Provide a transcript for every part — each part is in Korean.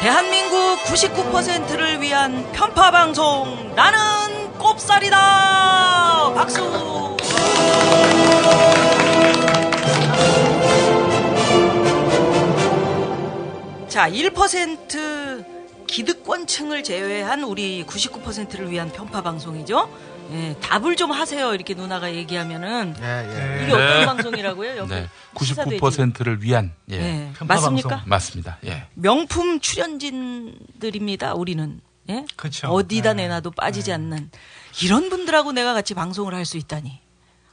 대한민국 99%를 위한 편파방송 나는 꼽살이다. 박수. 자, 1% 기득권층을 제외한 우리 99%를 위한 편파방송이죠. 예, 답을 좀 하세요. 이렇게 누나가 얘기하면은 이게 어떤 방송이라고요? 여기 네. 99%를 위한 맞습니까? 맞습니다. 예. 명품 출연진들입니다. 우리는 그렇죠. 어디다 내놔도 빠지지 않는 이런 분들하고 내가 같이 방송을 할 수 있다니.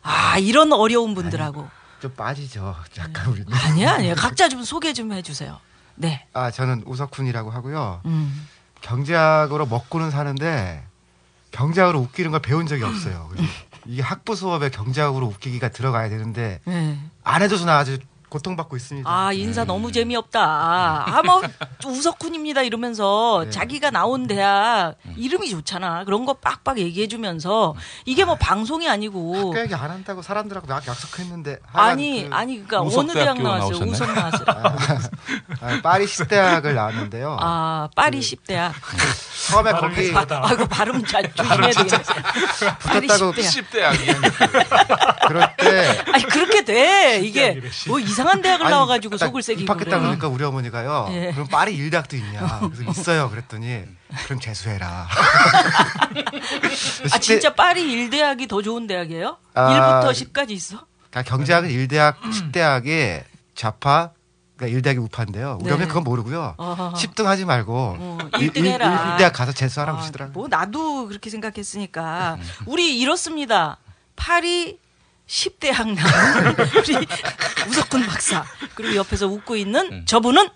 아, 이런 어려운 분들하고 좀 빠지죠. 약간 우리는. 아니야. 각자 좀 소개 좀 해주세요. 네. 아, 저는 우석훈이라고 하고요. 경제학으로 먹고는 사는데 경제학으로 웃기는 걸 배운 적이 없어요. 이게 학부 수업에 경제학으로 웃기기가 들어가야 되는데 안 해줘서 나 아주 고통받고 있습니다. 아, 인사 너무 재미없다. 아, 뭐 우석훈입니다 이러면서 자기가 나온 대학 이름이 좋잖아. 그런 거 빡빡 얘기해주면서 이게 뭐 방송이 아니고 학교 얘기 안 한다고 사람들하고 나 약속했는데 아니 그러니까 어느 대학 나왔어요? 우석 나왔어요. 파리 10대학을 나왔는데요. 아, 파리 10대학. 처음에 거기 아이고 발음 잘 조심해야 되겠네. 붙었다고 10대학이 그럴 때 아니 그렇게 돼. 이게 뭐 이상한 대학을 나와가지고 속을 새기고 입학했다 그래. 그러니까 우리 어머니가요. 그럼 파리 1대학도 있냐? 그래서 있어요. 그랬더니 그럼 재수해라. 아 진짜 파리 1대학이 더 좋은 대학이에요? 아, 1부터 10까지 있어? 경제학은 1대학, 10대학이 좌파, 그러니까 1대학이 우파인데요. 우리 어머니 그건 모르고요. 10등 하지 말고 1등 해라. 1대학 가서 재수하라고 하시더라고요. 뭐 나도 그렇게 생각했으니까 우리 이렇습니다. 파리 10대학 나온 우리 우석훈 박사 그리고 옆에서 웃고 있는 저분은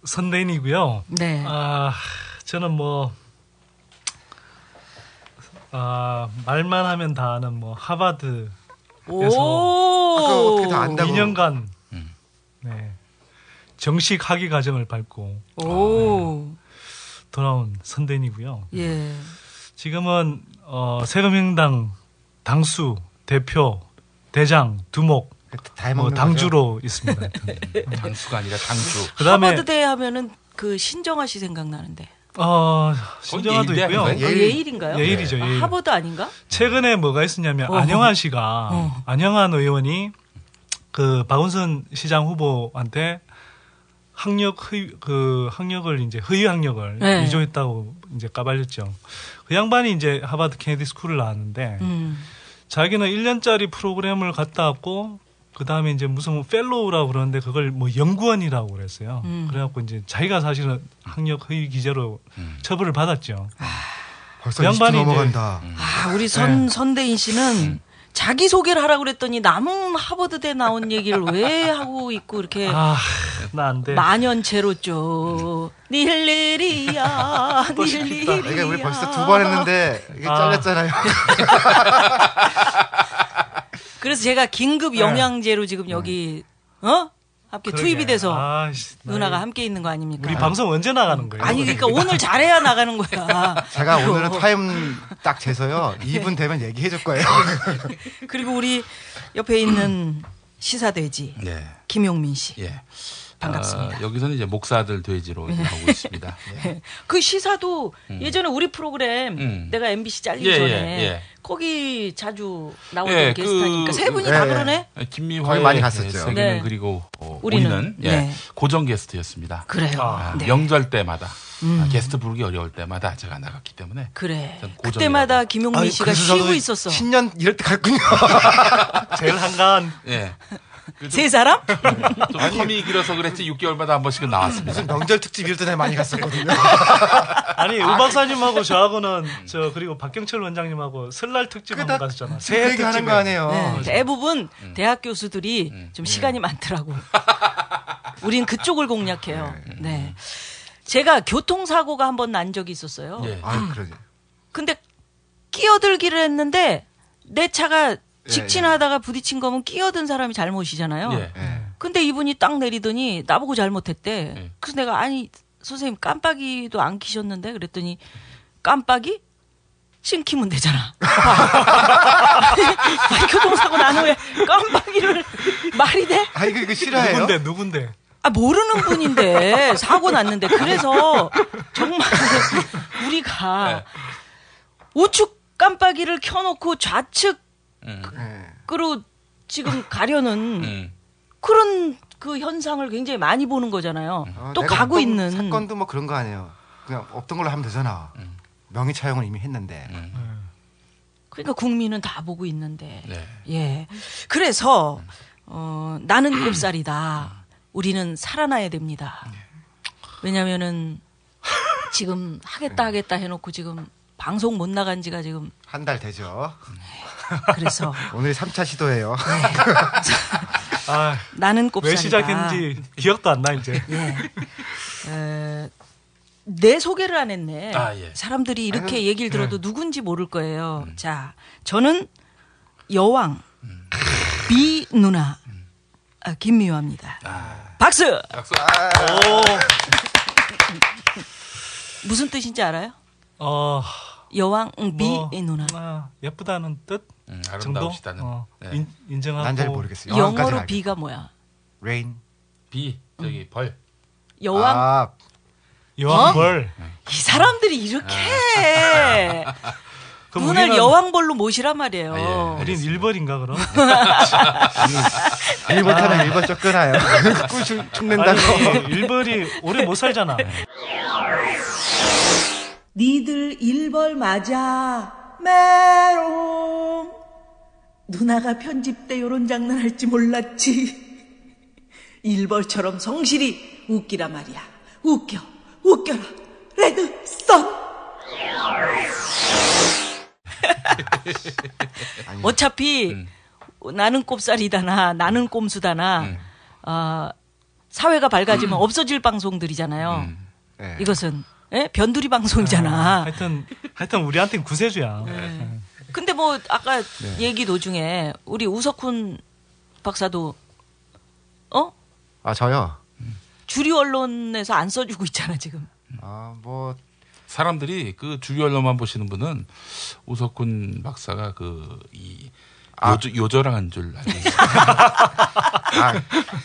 선대인이고요. 네. 저는 말만 하면 다 아는 하버드에서 오. 어떻게 다 안다고. 2년간 정식 학위 과정을 밟고 돌아온 선대인이고요. 예. 지금은 세금행당 당수, 대표, 대장, 두목, 당주로 있습니다. 당수가 아니라 당주. 그다음에 하버드대 하면은 그 신정아 씨 생각나는데. 신정아도 있고요. 예일인가요? 예일이죠. 예일. 하버드 아닌가? 최근에 뭐가 있었냐면 안영한 씨가 안영한 의원이 그 박원순 시장 후보한테 학력을 이제 허위 학력을 위조했다고 이제 까발렸죠. 그 양반이 이제 하버드 케네디 스쿨을 나왔는데 자기는 1년짜리 프로그램을 갔다 왔고 그다음에 이제 무슨 펠로우라고 그러는데 그걸 연구원이라고 그랬어요. 그래갖고 이제 자기가 사실은 학력 허위 기재로 처벌을 받았죠. 벌써 20초 넘어간다. 우리 선대인 씨는 자기 소개를 하라고 그랬더니 남은 하버드대 나온 얘기를 왜 하고 있고 이렇게 나 안 돼. 만연체로죠. 닐리리야 닐리리야. 이게 우리 벌써 2번 했는데 이게 잘렸잖아요. 그래서 제가 긴급 영양제로 지금 여기 함께 투입이 돼서 누나가 함께 있는 거 아닙니까? 우리 방송 언제 나가는 거예요? 아니 그러니까 오늘 잘해야 나가는 거야. 제가 오늘은 타임 딱 재서요. 2분 되면 얘기해 줄 거예요. 그리고 우리 옆에 있는 시사돼지 김용민 씨. 반갑습니다. 여기서는 이제 목사들 돼지로 하고 있습니다. 그 시사도 예전에 우리 프로그램 내가 MBC 잘리기 전에 거기 자주 나오던 게스트니까 세 분이 다 그러네. 거의 많이 갔었죠. 세계는 그리고 우리는 고정 게스트였습니다. 그래요. 명절 때마다 게스트 부르기 어려울 때마다 제가 나갔기 때문에 그래. 그때마다 김용민 씨가 쉬고 있었어. 신년 이럴 때 갔군요. 제일 한가한. 세 사람? 좀 텀이 길어서 그랬지 6개월마다 한 번씩은 나왔습니다. 무슨 명절 특집 이럴 때 많이 갔었거든요. 아니 우 박사님하고 저하고는 그리고 박경철 원장님하고 설날 특집 한번 갔었잖아. 새해 특집 하는 거 아니에요. 대부분 대학 교수들이 좀 시간이 많더라고. 우린 그쪽을 공략해요. 네. 제가 교통사고가 한 번 난 적이 있었어요. 그러지. 근데 끼어들기를 했는데 내 차가 직진하다가 부딪힌 거면 끼어든 사람이 잘못이잖아요. 근데 이분이 딱 내리더니 나보고 잘못했대. 그래서 내가 아니 선생님 깜빡이도 안 켜셨는데 그랬더니 깜빡이? 신키면 되잖아. 교통사고 난 후에 깜빡이를 말이 돼? 아, 이거 싫어해요? 누군데? 아, 모르는 분인데 사고 났는데 그래서 정말 우리가 우측 깜빡이를 켜놓고 좌측으로 지금 가려는 그런 그 현상을 굉장히 많이 보는 거잖아요. 또 가고 있는 사건도 뭐 그런 거 아니에요. 그냥 없던 걸로 하면 되잖아. 명의 차용을 이미 했는데. 그러니까 국민은 다 보고 있는데. 네. 예. 그래서 나는 꼽살이다. 우리는 살아나야 됩니다. 왜냐면은 지금 하겠다 해놓고 지금 방송 못 나간 지가 지금 한 달 되죠. 그래서 오늘이 3차 시도예요. 아, 나는 꼽살이다. 왜 시작했는지 기억도 안 나 이제. 내 소개를 안 했네. 예. 사람들이 이렇게 얘기를 들어도 누군지 모를 거예요. 자, 저는 여왕 비 누나 김미화입니다. 박수. 박수. 무슨 뜻인지 알아요? 여왕 비 누나. 예쁘다는 뜻? 아름다우시다는. 네. 인정하고. 난 잘 모르겠어요. 영어로 비가 뭐야? rain. 비 저기 벌. 여왕. 여왕벌. 이 사람들이 이렇게 해. 누나를 여왕벌로 모시란 말이에요. 우린 일벌인가 그럼? 일 못하면 일벌 쫓겨나요. 꿀 죽는다고. 일벌이 오래 못 살잖아. 니들 일벌 맞아. 메롱. 누나가 편집 때 요런 장난할지 몰랐지. 일벌처럼 성실히 웃기라 말이야. 웃겨라. 레드썬. 어차피 나는 꼽살이다나 나는 꼼수다나 사회가 밝아지면 없어질 방송들이잖아요. 네. 이것은 변두리 방송이잖아. 하여튼 우리한테는 구세주야. 근데 뭐 아까 얘기 도중에 우리 우석훈 박사도 저요. 주류 언론에서 안 써주고 있잖아 지금. 뭐 사람들이 그 주류 언론만 보시는 분은 우석훈 박사가 요절한 줄 알고 있어요.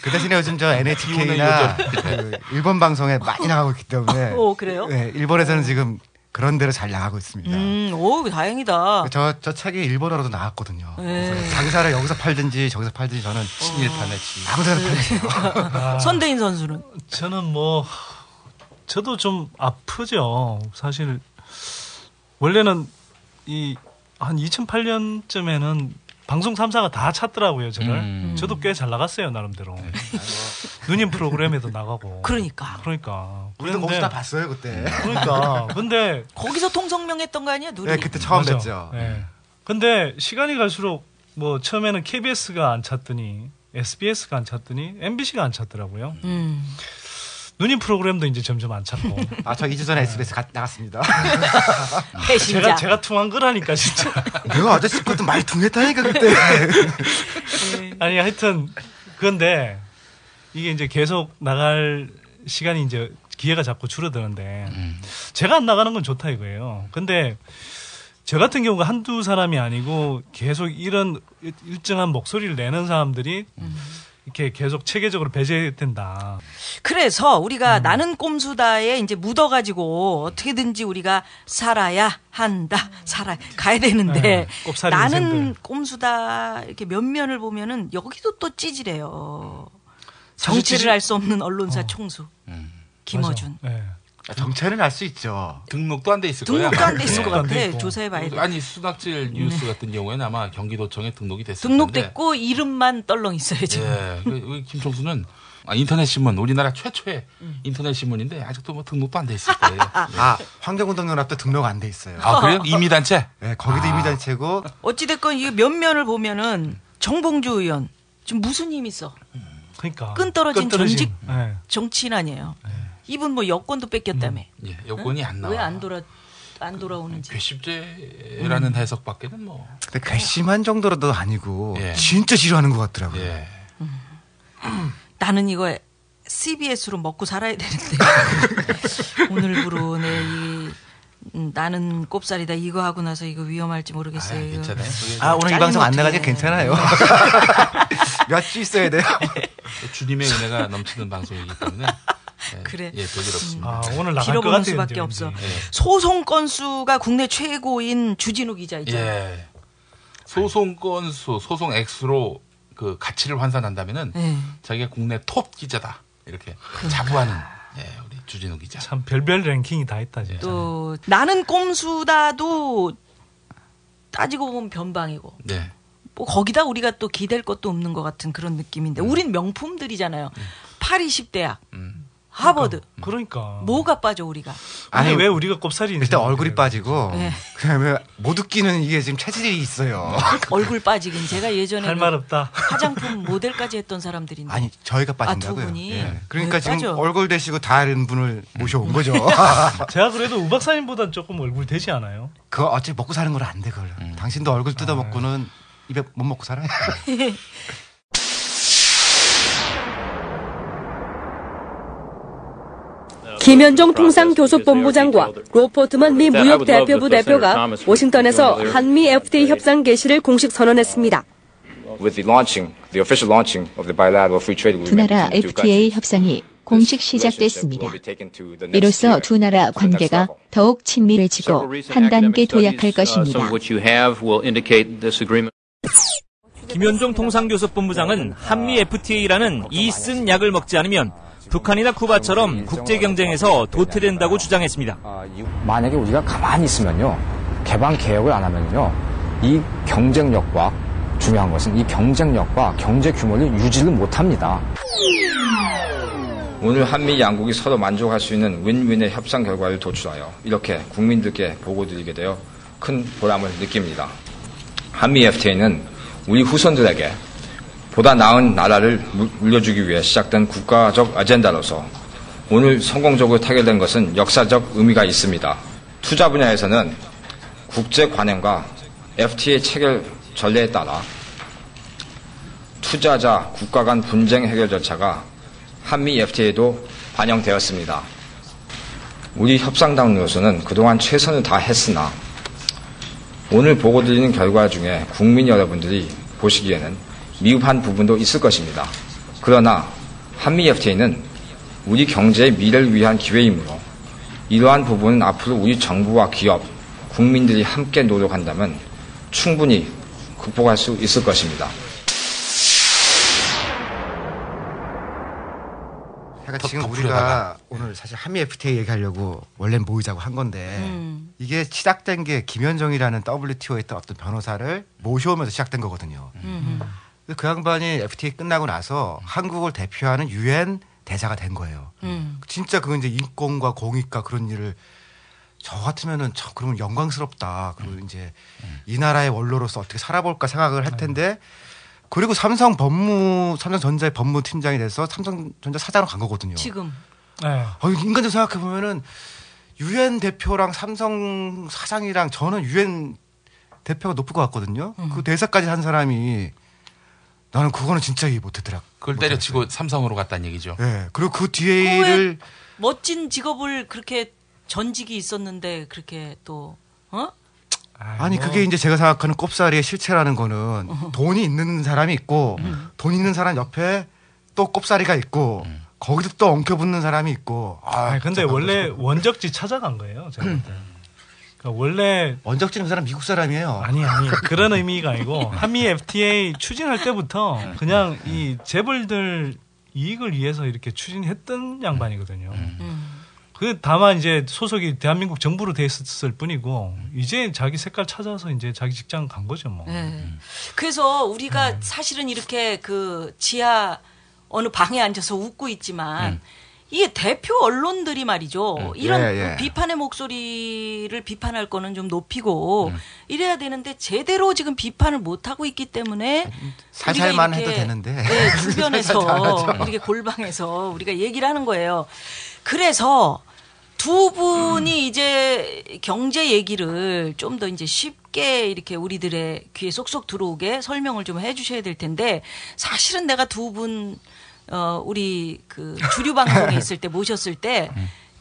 그 대신에 요즘 저 NHK나 그 일본 방송에 많이 나가고 있기 때문에. 그래요? 네, 일본에서는 지금 그런 데로 잘 나가고 있습니다. 오, 다행이다. 저 책이 일본어로도 나왔거든요. 그래서 장사를 여기서 팔든지 저기서 팔든지 저는 친일판에 치. 아무 데나 팔리세요. 손대인 선수는? 저는 저도 좀 아프죠. 사실 원래는 한 2008년쯤에는 방송 3사가 다 찾더라고요, 저를. 저도 꽤 잘 나갔어요, 나름대로. 누님 프로그램에도 나가고. 그러니까. 우리도 거기서 다 봤어요, 그때. 그러니까. 근데 거기서 통성명했던 거 아니야, 누리? 네, 그때 처음 맞아. 뵀죠. 네. 근데 시간이 갈수록 처음에는 KBS가 안 찾더니 SBS가 안 찾더니 MBC가 안 찾더라고요. 누님 프로그램도 이제 점점 안 찾고. 저 2주 전에 SBS 나갔습니다. 배신자. 제가 퉁한 거라니까 진짜. 내가 아저씨 것도 많이 퉁했다니까 그때. 아니 하여튼 그런데 이게 이제 계속 나갈 시간이 이제 기회가 자꾸 줄어드는데 제가 안 나가는 건 좋다 이거예요. 근데 저 같은 경우가 한두 사람이 아니고 계속 이런 일정한 목소리를 내는 사람들이 이렇게 계속 체계적으로 배제된다. 그래서 우리가 나는 꼼수다에 이제 묻어가지고 어떻게든지 우리가 살아야 한다. 가야 되는데 나는 인생들. 꼼수다 이렇게 면면을 보면은 여기도 또 찌질해요. 정치를 할 수 없는 언론사 총수 김어준. 네. 정체는 알 수 있죠. 등록도 안 돼 있을 거야. 등록도 안 돼 있을 것 등록도 안 돼 같아. 있고. 조사해봐야 돼. 아니 수납질 뉴스 같은 경우에는 아마 경기도청에 등록이 됐을 텐데. 등록됐고 이름만 떨렁 있어요 지금. 예, 김총수는 인터넷 신문 우리나라 최초의 인터넷 신문인데 아직도 뭐 등록도 안 돼 있을 거예요. 환경운동연합도 등록 안 돼 있어요. 그래요? 임의단체? 네, 거기도 임의단체고. 어찌됐건 이 면면을 보면은 정봉주 의원 지금 무슨 힘 있어? 그러니까 끈 떨어진 전직 네. 정치인 아니에요. 이분 뭐 여권도 뺏겼다며. 예, 여권이 안 나와. 왜 안 돌아오는지. 괘씸죄라는 해석밖에는 뭐. 근데 괘씸한 정도로도 아니고 예. 진짜 싫어하는 것 같더라고요. 예. 나는 이거 CBS로 먹고 살아야 되는데 오늘부로 내 나는 꼽살이다 이거 하고 나서 이거 위험할지 모르겠어요. 괜찮아요. 오늘 이 방송 안 나가지 괜찮아요. 몇 주 있어야 돼요. 주님의 은혜가 넘치는 방송이기 때문에. 그래. 별일 없습니다. 오늘 나갈 것 길어보는 같아요. 수밖에 없어. 소송 건수가 국내 최고인 주진우 기자이죠. 소송 건수, 소송 액수로 그 가치를 환산한다면은 자기가 국내 톱 기자다 이렇게 자부하는 우리 주진우 기자. 참 별별 랭킹이 다 있다 진짜. 또 나는 꼼수다도 따지고 보면 변방이고. 네. 뭐 거기다 우리가 또 기댈 것도 없는 것 같은 그런 느낌인데 우린 명품들이잖아요. 파리 10대학, 하버드. 그러니까. 뭐가 빠져 우리가? 아니 왜 우리가 꼽살이 일단 얼굴이 빠지고 그다음에 못 웃기는 이게 지금 체질이 있어요. 얼굴 빠지긴 제가 예전에 할 말 없다. 화장품 모델까지 했던 사람들인데. 아니 저희가 빠진다고요. 두 분이. 그러니까 지금 빠져? 얼굴 대시고 다른 분을 모셔온 거죠. 제가 그래도 우 박사님보단 조금 얼굴 되지 않아요? 그거 어차피 먹고 사는 건 안 돼, 그걸. 당신도 얼굴 뜯어먹고는 입에 못 먹고 살아요. 김현종 통상교섭본부장과 로포트먼 미 무역대표부 대표가 워싱턴에서 한미 FTA 협상 개시를 공식 선언했습니다. 두 나라 FTA 협상이 공식 시작됐습니다. 이로써 두 나라 관계가 더욱 친밀해지고 한 단계 도약할 것입니다. 김현종 통상교섭본부장은 한미 FTA라는 이 쓴 약을 먹지 않으면 북한이나 쿠바처럼 국제 경쟁에서 도태된다고 주장했습니다. 만약에 우리가 가만히 있으면요, 개방 개혁을 안 하면요, 이 경쟁력과 중요한 것은 이 경쟁력과 경제 규모를 유지를 못합니다. 오늘 한미 양국이 서로 만족할 수 있는 윈윈의 협상 결과를 도출하여 이렇게 국민들께 보고드리게 되어 큰 보람을 느낍니다. 한미 FTA는 우리 후손들에게 보다 나은 나라를 물려주기 위해 시작된 국가적 아젠다로서 오늘 성공적으로 타결된 것은 역사적 의미가 있습니다. 투자 분야에서는 국제 관행과 FTA 체결 전례에 따라 투자자 국가 간 분쟁 해결 절차가 한미 FTA에도 반영되었습니다. 우리 협상단으로서는 그동안 최선을 다했으나 오늘 보고드리는 결과 중에 국민 여러분들이 보시기에는 미흡한 부분도 있을 것입니다. 그러나 한미 FTA는 우리 경제의 미래를 위한 기회이므로 이러한 부분은 앞으로 우리 정부와 기업, 국민들이 함께 노력한다면 충분히 극복할 수 있을 것입니다. 그러니까 지금 우리가 오늘 사실 한미 FTA 얘기하려고 원래 모이자고 한 건데 이게 시작된 게 김현정이라는 WTO에 있던 어떤 변호사를 모셔오면서 시작된 거거든요. 그 양반이 FTA 끝나고 나서 한국을 대표하는 UN 대사가 된 거예요. 진짜 그건 이제 인권과 공익과 그런 일을 저 같으면은 그러면 영광스럽다. 그리고 이제 이 나라의 원로로서 어떻게 살아볼까 생각을 할 텐데 그리고 삼성전자의 법무팀장이 돼서 삼성전자 사장으로 간 거거든요. 지금. 인간적으로 생각해 보면은 UN 대표랑 삼성 사장이랑 저는 UN 대표가 높을 것 같거든요. 그 대사까지 한 사람이 나는 그거는 진짜 이해 못했더라. 그걸 때려치고 삼성으로 갔다는 얘기죠. 네. 그리고 그 뒤에를 멋진 직업을 그렇게 전직이 있었는데 그렇게 또 아니 그게 이제 제가 생각하는 꼽사리의 실체라는 거는 돈이 있는 사람이 있고 돈 있는 사람 옆에 또 꼽사리가 있고 거기도 또 엉켜붙는 사람이 있고. 근데 원래 원적지 찾아간 거예요. 제가 볼 때. 그러니까 원래 원적지는 그 사람 미국 사람이에요. 아니 그런 의미가 아니고 한미 FTA 추진할 때부터 그냥 이 재벌들 이익을 위해서 이렇게 추진했던 양반이거든요. 그 다만 이제 소속이 대한민국 정부로 돼 있었을 뿐이고 이제 자기 색깔 찾아서 이제 자기 직장 간 거죠 뭐. 그래서 우리가 사실은 이렇게 그 지하 어느 방에 앉아서 웃고 있지만 이게 대표 언론들이 말이죠. 이런 비판의 목소리를 비판할 거는 좀 높이고 이래야 되는데 제대로 지금 비판을 못 하고 있기 때문에 살살만 해도 되는데 주변에서 이렇게 골방에서 우리가 얘기를 하는 거예요. 그래서 두 분이 이제 경제 얘기를 좀 더 이제 쉽게 이렇게 우리들의 귀에 쏙쏙 들어오게 설명을 좀 해주셔야 될 텐데 사실은 내가 두 분 우리 그 주류 방송에 있을 때 모셨을 때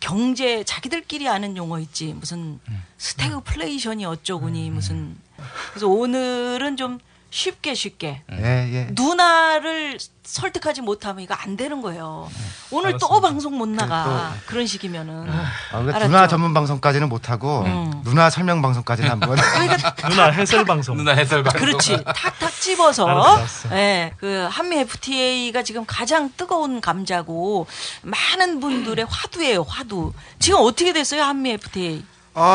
경제 자기들끼리 아는 용어 있지 무슨 스태그플레이션이 어쩌구니 무슨 그래서 오늘은 좀 쉽게 누나를 설득하지 못하면 이거 안 되는 거예요. 오늘 알았습니다. 또 방송 못 나가 그런 식이면은 누나 전문 방송까지는 못 하고 누나 설명 방송까지는 한번 누나 해설 방송 그렇지 탁탁 집어서 알았어. 네, 그 한미 FTA가 지금 가장 뜨거운 감자고 많은 분들의 화두예요. 지금 어떻게 됐어요 한미 FTA?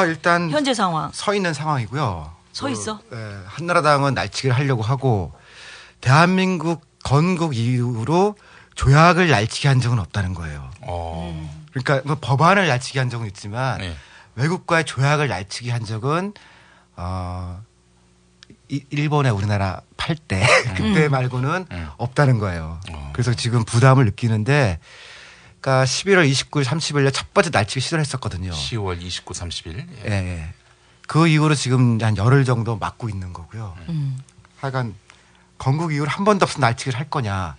일단 현재 상황 서 있는 상황이고요. 서 있어. 한나라당은 날치기를 하려고 하고 대한민국 건국 이후로 조약을 날치기 한 적은 없다는 거예요. 그러니까 뭐 법안을 날치기 한 적은 있지만 외국과의 조약을 날치기 한 적은 일본에 우리나라 팔 때 그때 말고는 없다는 거예요. 그래서 지금 부담을 느끼는데 그러니까 11월 29일, 30일에 첫 번째 날치기 시도를 했었거든요. 10월 29, 30일. 예. 그 이후로 지금 한 열흘 정도 막고 있는 거고요. 하여간 건국 이후로 한 번도 없은 날치기를 할 거냐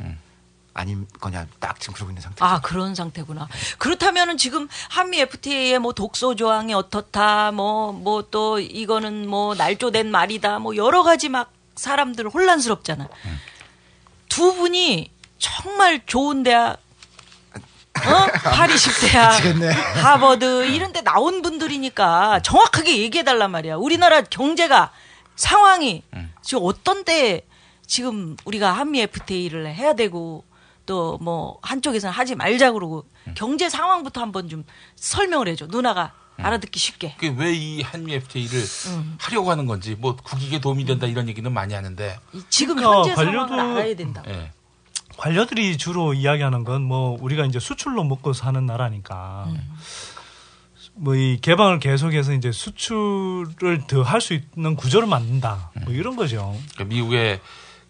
아님 거냐 딱 지금 그러고 있는 상태죠. 그런 상태구나. 그렇다면은 지금 한미 FTA의 뭐 독소 조항이 어떻다 뭐 또 이거는 뭐 날조된 말이다 뭐 여러 가지 막 사람들 혼란스럽잖아. 두 분이 정말 좋은 대학 파리 10대학, 하버드 이런 데 나온 분들이니까 정확하게 얘기해달란 말이야. 우리나라 경제가 상황이 지금 어떤 때 지금 우리가 한미 FTA를 해야 되고 또 뭐 한쪽에서는 하지 말자 그러고 경제 상황부터 한번 좀 설명을 해줘. 누나가 알아듣기 쉽게. 왜 이 한미 FTA를 하려고 하는 건지 뭐 국익에 도움이 된다 이런 얘기는 많이 하는데 지금 현재 상황을 알아야 된다. 관료들이 주로 이야기하는 건 뭐 우리가 이제 수출로 먹고 사는 나라니까 뭐 이 개방을 계속해서 이제 수출을 더 할 수 있는 구조를 만든다 뭐 이런 거죠. 그러니까 미국에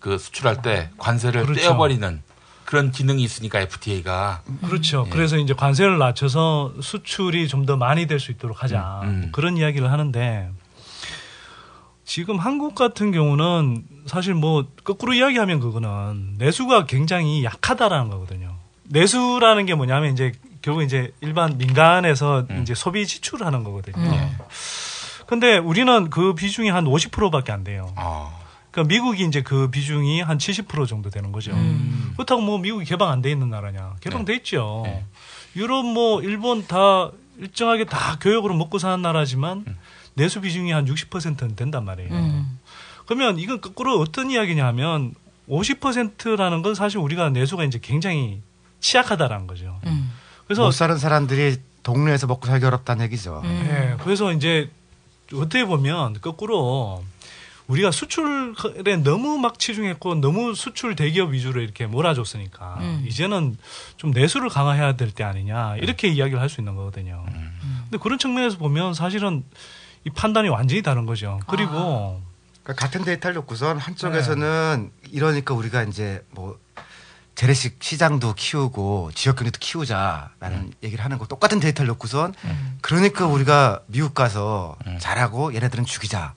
그 수출할 때 관세를 떼어버리는 그런 기능이 있으니까 FTA가 그렇죠. 그래서 이제 관세를 낮춰서 수출이 좀 더 많이 될 수 있도록 하자 뭐 그런 이야기를 하는데. 지금 한국 같은 경우는 사실 뭐 거꾸로 이야기하면 그거는 내수가 굉장히 약하다라는 거거든요. 내수라는 게 뭐냐면 이제 결국 이제 일반 민간에서 이제 소비 지출을 하는 거거든요. 근데 우리는 그 비중이 한 50%밖에 안 돼요. 그러니까 미국이 이제 그 비중이 한 70% 정도 되는 거죠. 그렇다고 뭐 미국이 개방 안 돼 있는 나라냐? 개방돼 있죠. 유럽 뭐 일본 다 일정하게 다 교역으로 먹고 사는 나라지만 내수 비중이 한 60%는 된단 말이에요. 그러면 이건 거꾸로 어떤 이야기냐 하면 50%라는 건 사실 우리가 내수가 이제 굉장히 취약하다라는 거죠. 그래서 못 사는 사람들이 동네에서 먹고 살기 어렵다는 얘기죠. 네, 그래서 이제 어떻게 보면 거꾸로 우리가 수출에 너무 막 치중했고 너무 수출 대기업 위주로 이렇게 몰아줬으니까 이제는 좀 내수를 강화해야 될 때 아니냐 이렇게 이야기를 할 수 있는 거거든요. 근데 그런 측면에서 보면 사실은 이 판단이 완전히 다른 거죠. 그리고 그러니까 같은 데이터를 놓고선 한쪽에서는 이러니까 우리가 이제 뭐 재래식 시장도 키우고 지역 경제도 키우자라는 얘기를 하는 거 똑같은 데이터를 놓고선 그러니까 우리가 미국 가서 잘하고 얘네들은 죽이자.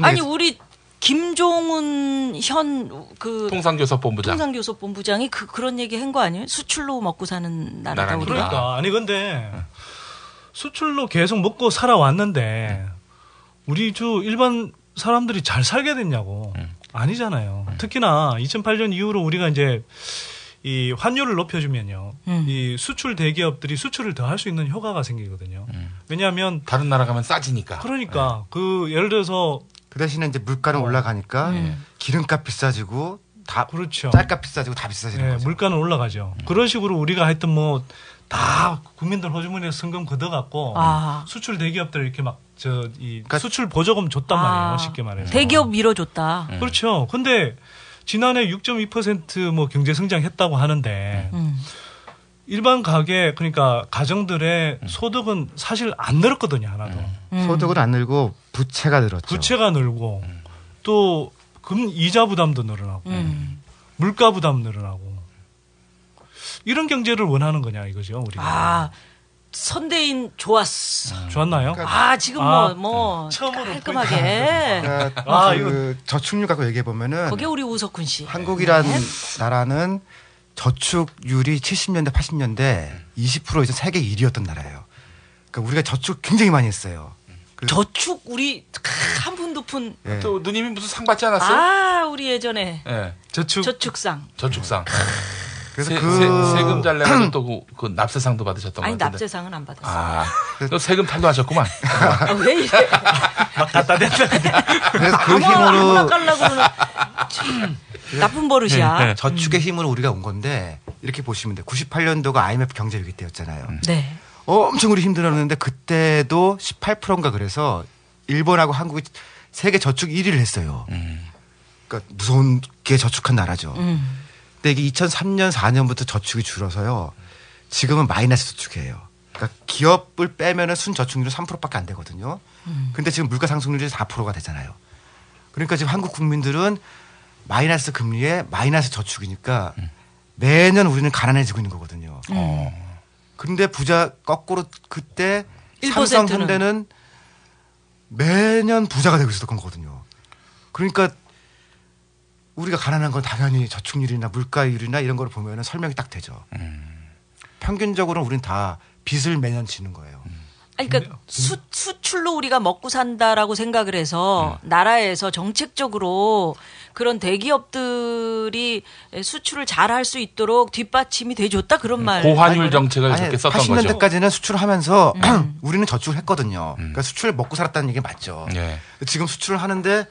아니 우리 김종훈 현 그 통상교섭본부장이 그런 얘기 한 거 아니에요? 수출로 먹고 사는 나라다 우리가. 그러니까 아니 근데 수출로 계속 먹고 살아왔는데 우리 일반 사람들이 잘 살게 됐냐고 아니잖아요. 특히나 2008년 이후로 우리가 이제 이 환율을 높여주면요, 이 수출 대기업들이 수출을 더 할 수 있는 효과가 생기거든요. 왜냐하면 다른 나라 가면 싸지니까. 그러니까 그 예를 들어서 그 대신에 이제 물가는 올라가니까 기름값 비싸지고 다 그렇죠. 쌀값 비싸지고 다 비싸지는 거죠. 물가는 올라가죠. 그런 식으로 우리가 하여튼 뭐 다 국민들 호주머니에 성금 걷어갖고 수출 대기업들 이렇게 막 그러니까 수출 보조금 줬단 말이에요. 쉽게 말해서. 대기업 밀어줬다. 그렇죠. 근데 지난해 6.2% 뭐 경제 성장했다고 하는데 일반 가게 그러니까 가정들의 소득은 사실 안 늘었거든요. 하나도. 소득은 안 늘고 부채가 늘었죠. 부채가 늘고 또 이자 부담도 늘어나고 물가 부담 늘어나고 이런 경제를 원하는 거냐 이거죠 우리가. 선대인 좋았어. 좋았나요? 지금 뭐 처음으로 깔끔하게. 이거 저축률 갖고 얘기해 보면은 거기 우리 우석훈 씨. 한국이란 나라는 저축률이 70년대, 80년대 20%에서 세계 1위였던 나라예요. 그러니까 우리가 저축 굉장히 많이 했어요. 저축 우리 한 푼 두 푼. 네. 또 누님이 무슨 상 받지 않았어? 아, 우리 예전에 네. 저축상. 그래서 세금 잘 내서 또 그 납세상도 받으셨던 거 같은데. 아니 납세상은 안 받았어요. 또 세금 탈루하셨구만. 왜 이래? 막 갖다 댔다. 그래서 그 힘으로 깔라고 그러는 나쁜 버릇이야. 네. 저축의 힘으로 우리가 온 건데 이렇게 보시면 돼요. 98년도가 IMF 경제 위기 때였잖아요. 네. 엄청 우리 힘들었는데 그때도 18%인가 그래서 일본하고 한국이 세계 저축 1위를 했어요. 그러니까 무서운 게 저축한 나라죠. 근데 이게 2003년 4년부터 저축이 줄어서요. 지금은 마이너스 저축이에요. 그러니까 기업을 빼면은 순 저축률은 3%밖에 안 되거든요. 근데 지금 물가 상승률이 4%가 되잖아요. 그러니까 지금 한국 국민들은 마이너스 금리에 마이너스 저축이니까 매년 우리는 가난해지고 있는 거거든요. 근데 부자 거꾸로 그때 1%는. 삼성, 현대는 매년 부자가 되고 있었던 거거든요. 그러니까 우리가 가난한 건 당연히 저축률이나 물가율이나 이런 걸 보면 설명이 딱 되죠. 평균적으로는 우리는 다 빚을 매년 지는 거예요. 아니, 그러니까 수출로 우리가 먹고 산다라고 생각을 해서 나라에서 정책적으로 그런 대기업들이 수출을 잘 할 수 있도록 뒷받침이 돼줬다 그런 말. 고환율 정책을 그렇게 썼던 거죠. 80년대까지는 수출을 하면서 우리는 저축을 했거든요. 그러니까 수출 먹고 살았다는 얘기 맞죠. 네. 지금 수출을 하는데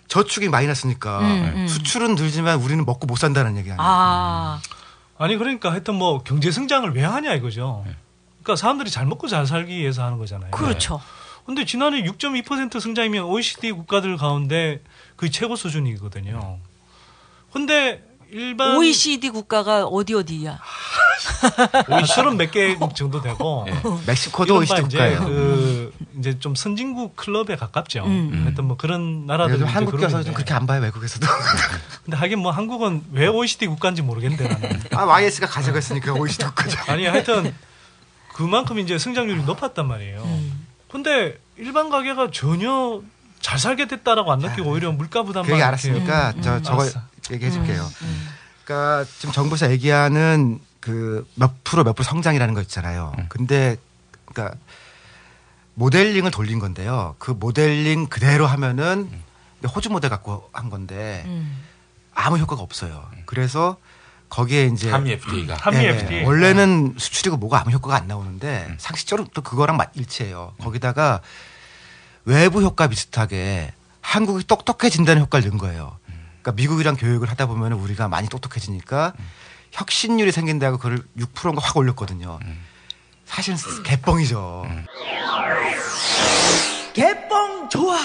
저축이 마이너스니까 수출은 늘지만 우리는 먹고 못 산다는 얘기 아니에요. 아니 그러니까 하여튼 뭐 경제 성장을 왜 하냐 이거죠. 그러니까 사람들이 잘 먹고 잘 살기 위해서 하는 거잖아요. 그렇죠. 근데 지난해 6.2% 성장이면 OECD 국가들 가운데 그 최고 수준이거든요. 근데 일반 OECD 국가가 어디야? 30 몇 개국 정도 되고 멕시코도 OECD 국가예요. 이제 좀 선진국 클럽에 가깝죠. 하여튼 뭐 그런 나라들 한국에서 좀 그렇게 안 봐요, 외국에서도. 근데 하긴 뭐 한국은 왜 OECD 국가인지 모르겠는데 나는. YS가 가져갔으니까 OECD 국가죠. 아니 하여튼 그만큼 이제 성장률이 높았단 말이에요. 근데 일반 가게가 전혀 잘 살게 됐다라고 안 느끼고 오히려 물가 부담만. 그게 알았으니까 저거 얘기해 줄게요. 그러니까 지금 정부에서 얘기하는 그 몇 프로 성장이라는 거 있잖아요. 근데 그러니까 모델링을 돌린 건데요. 그 모델링 그대로 하면은 호주 모델 갖고 한 건데 아무 효과가 없어요. 그래서 거기에 이제 한미 FTA가 FTA. 원래는 수출이고 뭐가 아무 효과가 안 나오는데 상식적으로 또 그거랑 일치해요. 거기다가 외부 효과 비슷하게 한국이 똑똑해진다는 효과를 넣은 거예요. 그러니까 미국이랑 교육을 하다 보면 우리가 많이 똑똑해지니까 혁신률이 생긴다고 그걸 6%인가 확 올렸거든요. 사실은 개뻥이죠. 개뻥 좋아.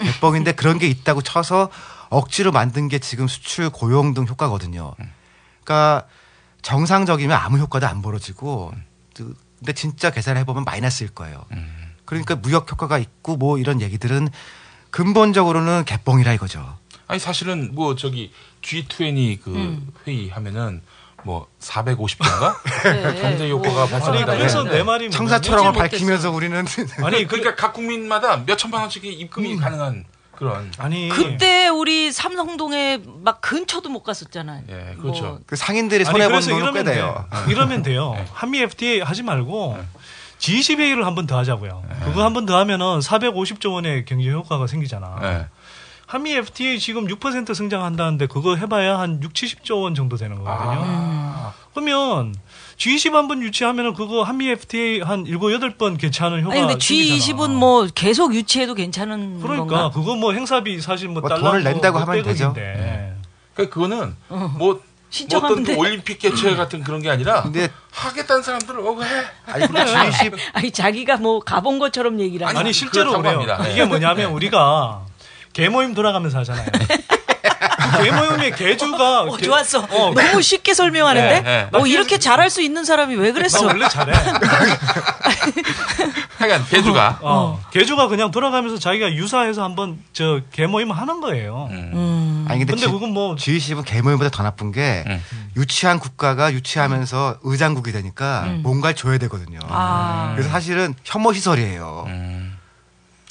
개뻥인데 그런 게 있다고 쳐서 억지로 만든 게 지금 수출 고용 등 효과거든요. 그러니까 정상적이면 아무 효과도 안 벌어지고 근데 진짜 계산을 해보면 마이너스일 거예요. 그러니까 무역 효과가 있고 뭐 이런 얘기들은 근본적으로는 개뻥이라 이거죠. 아니 사실은 뭐 저기 G20 그 회의 하면은 뭐 450조인가 경제 효과가 발생한다. 그래서 내 말이 청사초랑을 밝히면서 우리는 아니 그러니까 각 국민마다 몇 천만 원씩의 입금이 가능한 그런. 아니 그때 우리 삼성동에 막 근처도 못 갔었잖아요. 예, 그렇죠. 뭐. 그 상인들이 손해 보는 돈은 꽤 돼요. 이러면 돼요. 한미 FTA 하지 말고 G20 회의를 한 번 더 하자고요. 그거 한 번 더 하면은 450조 원의 경제 효과가 생기잖아. 한미 FTA 지금 6% 성장한다는데 그거 해봐야 한 6, 70조 원 정도 되는 거거든요. 그러면 G20 한번 유치하면은 그거 한미 FTA 한 7, 8번 괜찮은 효과가. 아니 근데 G20은 뭐 계속 유치해도 괜찮은 그러니까 건가? 그거 뭐 행사비 사실 뭐 달러 돈을 낸다고 하면 되죠. 그러니까 그거는 뭐 어떤 또 올림픽 개최 같은 그런 게 아니라 근데 하겠다는 사람들은 해. 아니 근데 G20 아니 자기가 뭐 가본 것처럼 얘기를 하는. 아니 실제로 그래요. 이게 뭐냐면 우리가 개모임 돌아가면서 하잖아요. 개모임의 개주가 좋았어. 너무 쉽게 설명하는데. 이렇게 잘할 수 있는 사람이 왜 그랬어? 나 원래 잘해. 하여간 개주가 개주가 그냥 돌아가면서 자기가 유사해서 한번 저 개모임 하는 거예요. 아니 근데 그건 뭐 G20은 개모임보다 더 나쁜 게 유치한 국가가 유치하면서 의장국이 되니까 뭔가를 줘야 되거든요. 그래서 사실은 혐오 시설이에요.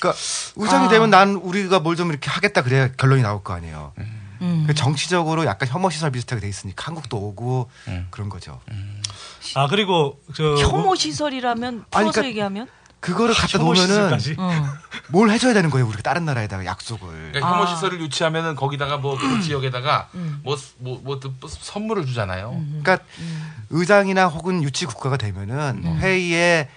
그러니까 의장이 되면 난 우리가 뭘 좀 이렇게 하겠다 그래야 결론이 나올 거 아니에요. 정치적으로 약간 혐오 시설 비슷하게 돼 있으니까 한국도 오고 그런 거죠. 그리고 혐오 시설이라면 풀어서 그러니까 얘기하면 그거를 갖다 놓으면은 뭘 해줘야 되는 거예요. 우리가 다른 나라에다가 약속을. 그러니까 혐오 시설을 유치하면은 거기다가 그 지역에다가 선물을 주잖아요. 그러니까 의장이나 혹은 유치 국가가 되면은 회의에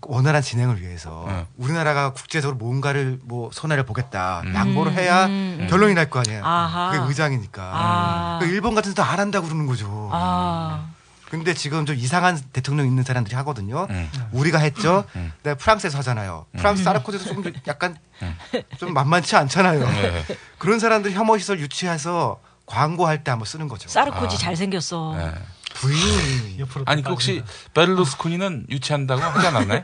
원활한 진행을 위해서 우리나라가 국제적으로 뭔가를 손해를 보겠다 양보를 해야 결론이 날 거 아니에요. 그게 의장이니까. 그러니까 일본 같은 데도 안 한다고 그러는 거죠. 근데 지금 좀 이상한 대통령 있는 사람들이 하거든요. 우리가 했죠. 근데 프랑스에서 하잖아요. 프랑스 사르코지도 좀 약간 좀 만만치 않잖아요. 그런 사람들 혐오시설 유치해서 광고할 때 한번 쓰는 거죠. 사르코지 잘생겼어. 부인이 아니 혹시 베를루스코니는 유치한다고 하지 않았나요?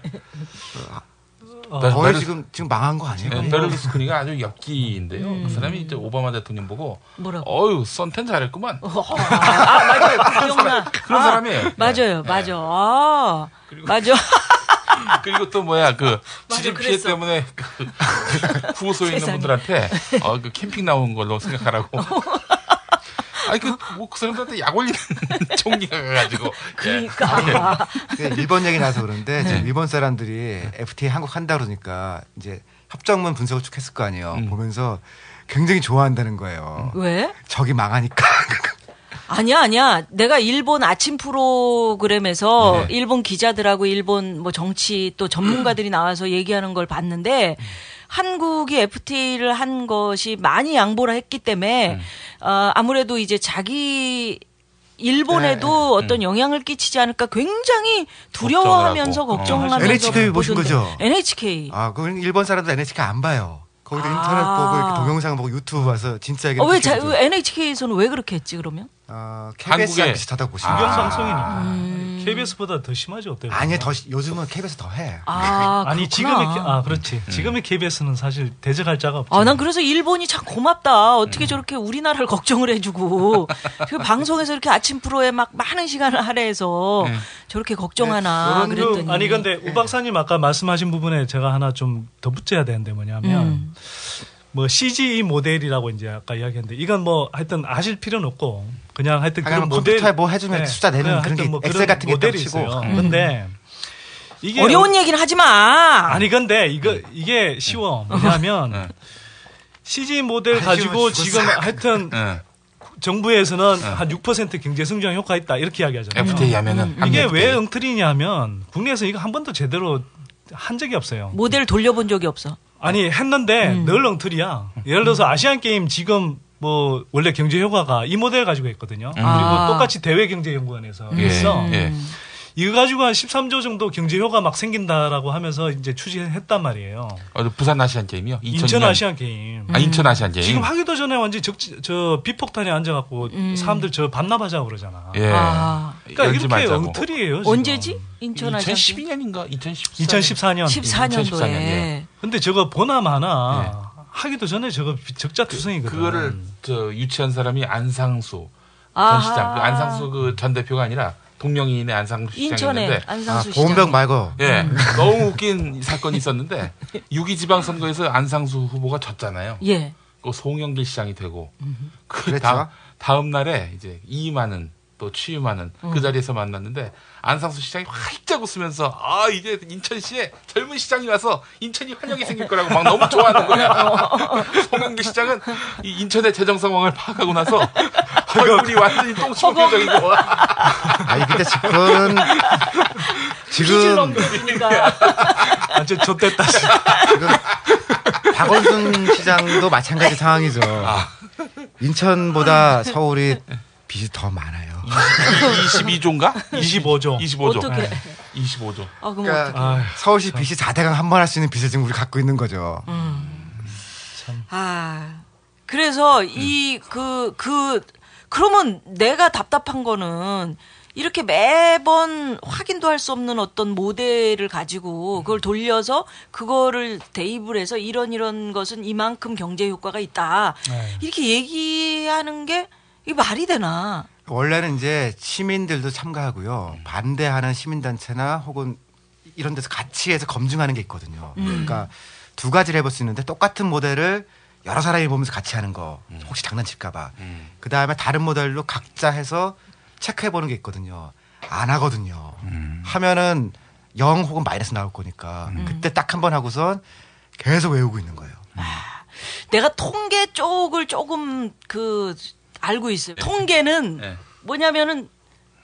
거의 지금 망한 거 아니에요? 베를루스코니가 아주 엽기인데요. 그 사람이 이제 오바마 대통령 보고 어유 선텐 잘했구만. 맞아요. 기억나. 그런 사람이에요. 맞아요. 맞아. 맞아. 그리고 또 지진 피해 때문에 구호소에 있는 분들한테 그 캠핑 나온 걸로 생각하라고. 아니 그 사람들한테 약 올리는 총리가 가가지고. 그러니까. 일본 얘기 나서 그런데 지금 일본 사람들이 FTA 한국 한다 그러니까 이제 협정문 분석을 쭉 했을 거 아니에요. 보면서 굉장히 좋아한다는 거예요. 왜? 적이 망하니까. 아니야. 내가 일본 아침 프로그램에서 일본 기자들하고 일본 정치 또 전문가들이 나와서 얘기하는 걸 봤는데 한국이 FTA를 한 것이 많이 양보를 했기 때문에 아무래도 이제 자기 일본에도 어떤 영향을 끼치지 않을까 굉장히 두려워하면서 걱정하면서 NHK 보신 거죠? NHK. 그건 일본 사람들 NHK 안 봐요. 거기도 인터넷 보고 이렇게 동영상 보고 유튜브 봐서 진짜 이게 왜 NHK에서는 왜 그렇게 했지 그러면? KBS랑 비슷하다고 보시면 공영방송이니까 KBS보다 더 심하지 어때요? 아니 요즘은 KBS 더 해. 아니 그렇지. 지금의 KBS는 사실 대적할 자가 없죠. 난 그래서 일본이 참 고맙다. 어떻게 저렇게 우리나라를 걱정을 해주고 그 방송에서 이렇게 아침 프로에 막 많은 시간을 할애해서 저렇게 걱정하나 그랬더니. 아니 근데 우 박사님 아까 말씀하신 부분에 제가 하나 좀 덧붙여야 되는데 뭐냐면. CGE 모델이라고 이제 아까 이야기했는데 이건 하여튼 아실 필요는 없고 그냥 하여튼 그런 모델 컴퓨터에 해주면 숫자 내는 그런 게 엑셀 같은 게 모델이 있어요. 근데 이게 어려운 얘기는 하지 마. 아니 근데 이게 쉬워. 뭐냐면 CGE 모델 가지고 지금 하여튼 정부에서는 한 6% 경제 성장 효과 있다 이렇게 이야기하잖아요. FTA 하면은 이게 왜 엉터리냐면 국내에서 이거 한 번도 제대로 한 적이 없어요. 모델 돌려본 적이 없어. 아니 했는데 늘 엉터리야. 예를 들어서 아시안 게임 지금 원래 경제 효과가 이 모델 가지고 했거든요. 그리고 똑같이 대외경제연구원에서 했어. 이거 가지고 한 13조 정도 경제 효과 막 생긴다라고 하면서 이제 추진했단 말이에요. 부산 아시안 게임이요? 인천 아시안 게임. 인천 아시안 게임. 지금 하기도 전에 완전 비폭탄에 앉아갖고 사람들 저 반납하자고 그러잖아. 그러니까 이렇게 말자고. 엉터리예요. 지금. 언제지? 인천 아시안 2012년인가? 2014년. 14년도에. 근데 저거 보나마나 하기도 전에 저거 적자투성이거든. 그거를 유치한 사람이 안상수 전 시장. 안상수 전 대표가 아니라 동명이인의 안상수 시장이었는데 안상수 시장. 보험병 말고. 너무 웃긴 사건이 있었는데 6.2 지방선거에서 안상수 후보가 졌잖아요. 그 송영길 시장이 되고 그 다음 날에 이제 이임하는 또 취임하는 그 자리에서 만났는데 안상수 시장이 활짝 웃으면서 이제 인천시에 젊은 시장이 와서 인천이 환영이 생길 거라고 막 너무 좋아하는 거야. 송영길 시장은 이 인천의 재정 상황을 파악하고 나서 얼굴이 완전히 똥치고 표정이고. 근데 지금 완전 좆됐다. 지금 박원순 시장도 마찬가지 상황이죠. 인천보다 서울이 빚이 더 많아요. 22조인가? 25조. 25조. 어떻게? 25조. 그러니까 서울시 빚이 4대강 한 번 할 수 있는 빚을 지금 우리 갖고 있는 거죠. 그래서 그러면 내가 답답한 거는 이렇게 매번 확인도 할 수 없는 어떤 모델을 가지고 그걸 돌려서 그거를 대입을 해서 이런 것은 이만큼 경제 효과가 있다. 이렇게 얘기하는 게 이게 말이 되나? 원래는 이제 시민들도 참가하고요. 반대하는 시민단체나 혹은 이런 데서 같이 해서 검증하는 게 있거든요. 그러니까 두 가지를 해볼 수 있는데 똑같은 모델을 여러 사람이 보면서 같이 하는 거 혹시 장난칠까봐. 그 다음에 다른 모델로 각자 해서 체크해보는 게 있거든요. 안 하거든요. 하면은 0 혹은 마이너스 나올 거니까 그때 딱 한 번 하고선 계속 외우고 있는 거예요. 내가 통계 쪽을 조금 알고 있어요. 통계는 뭐냐면은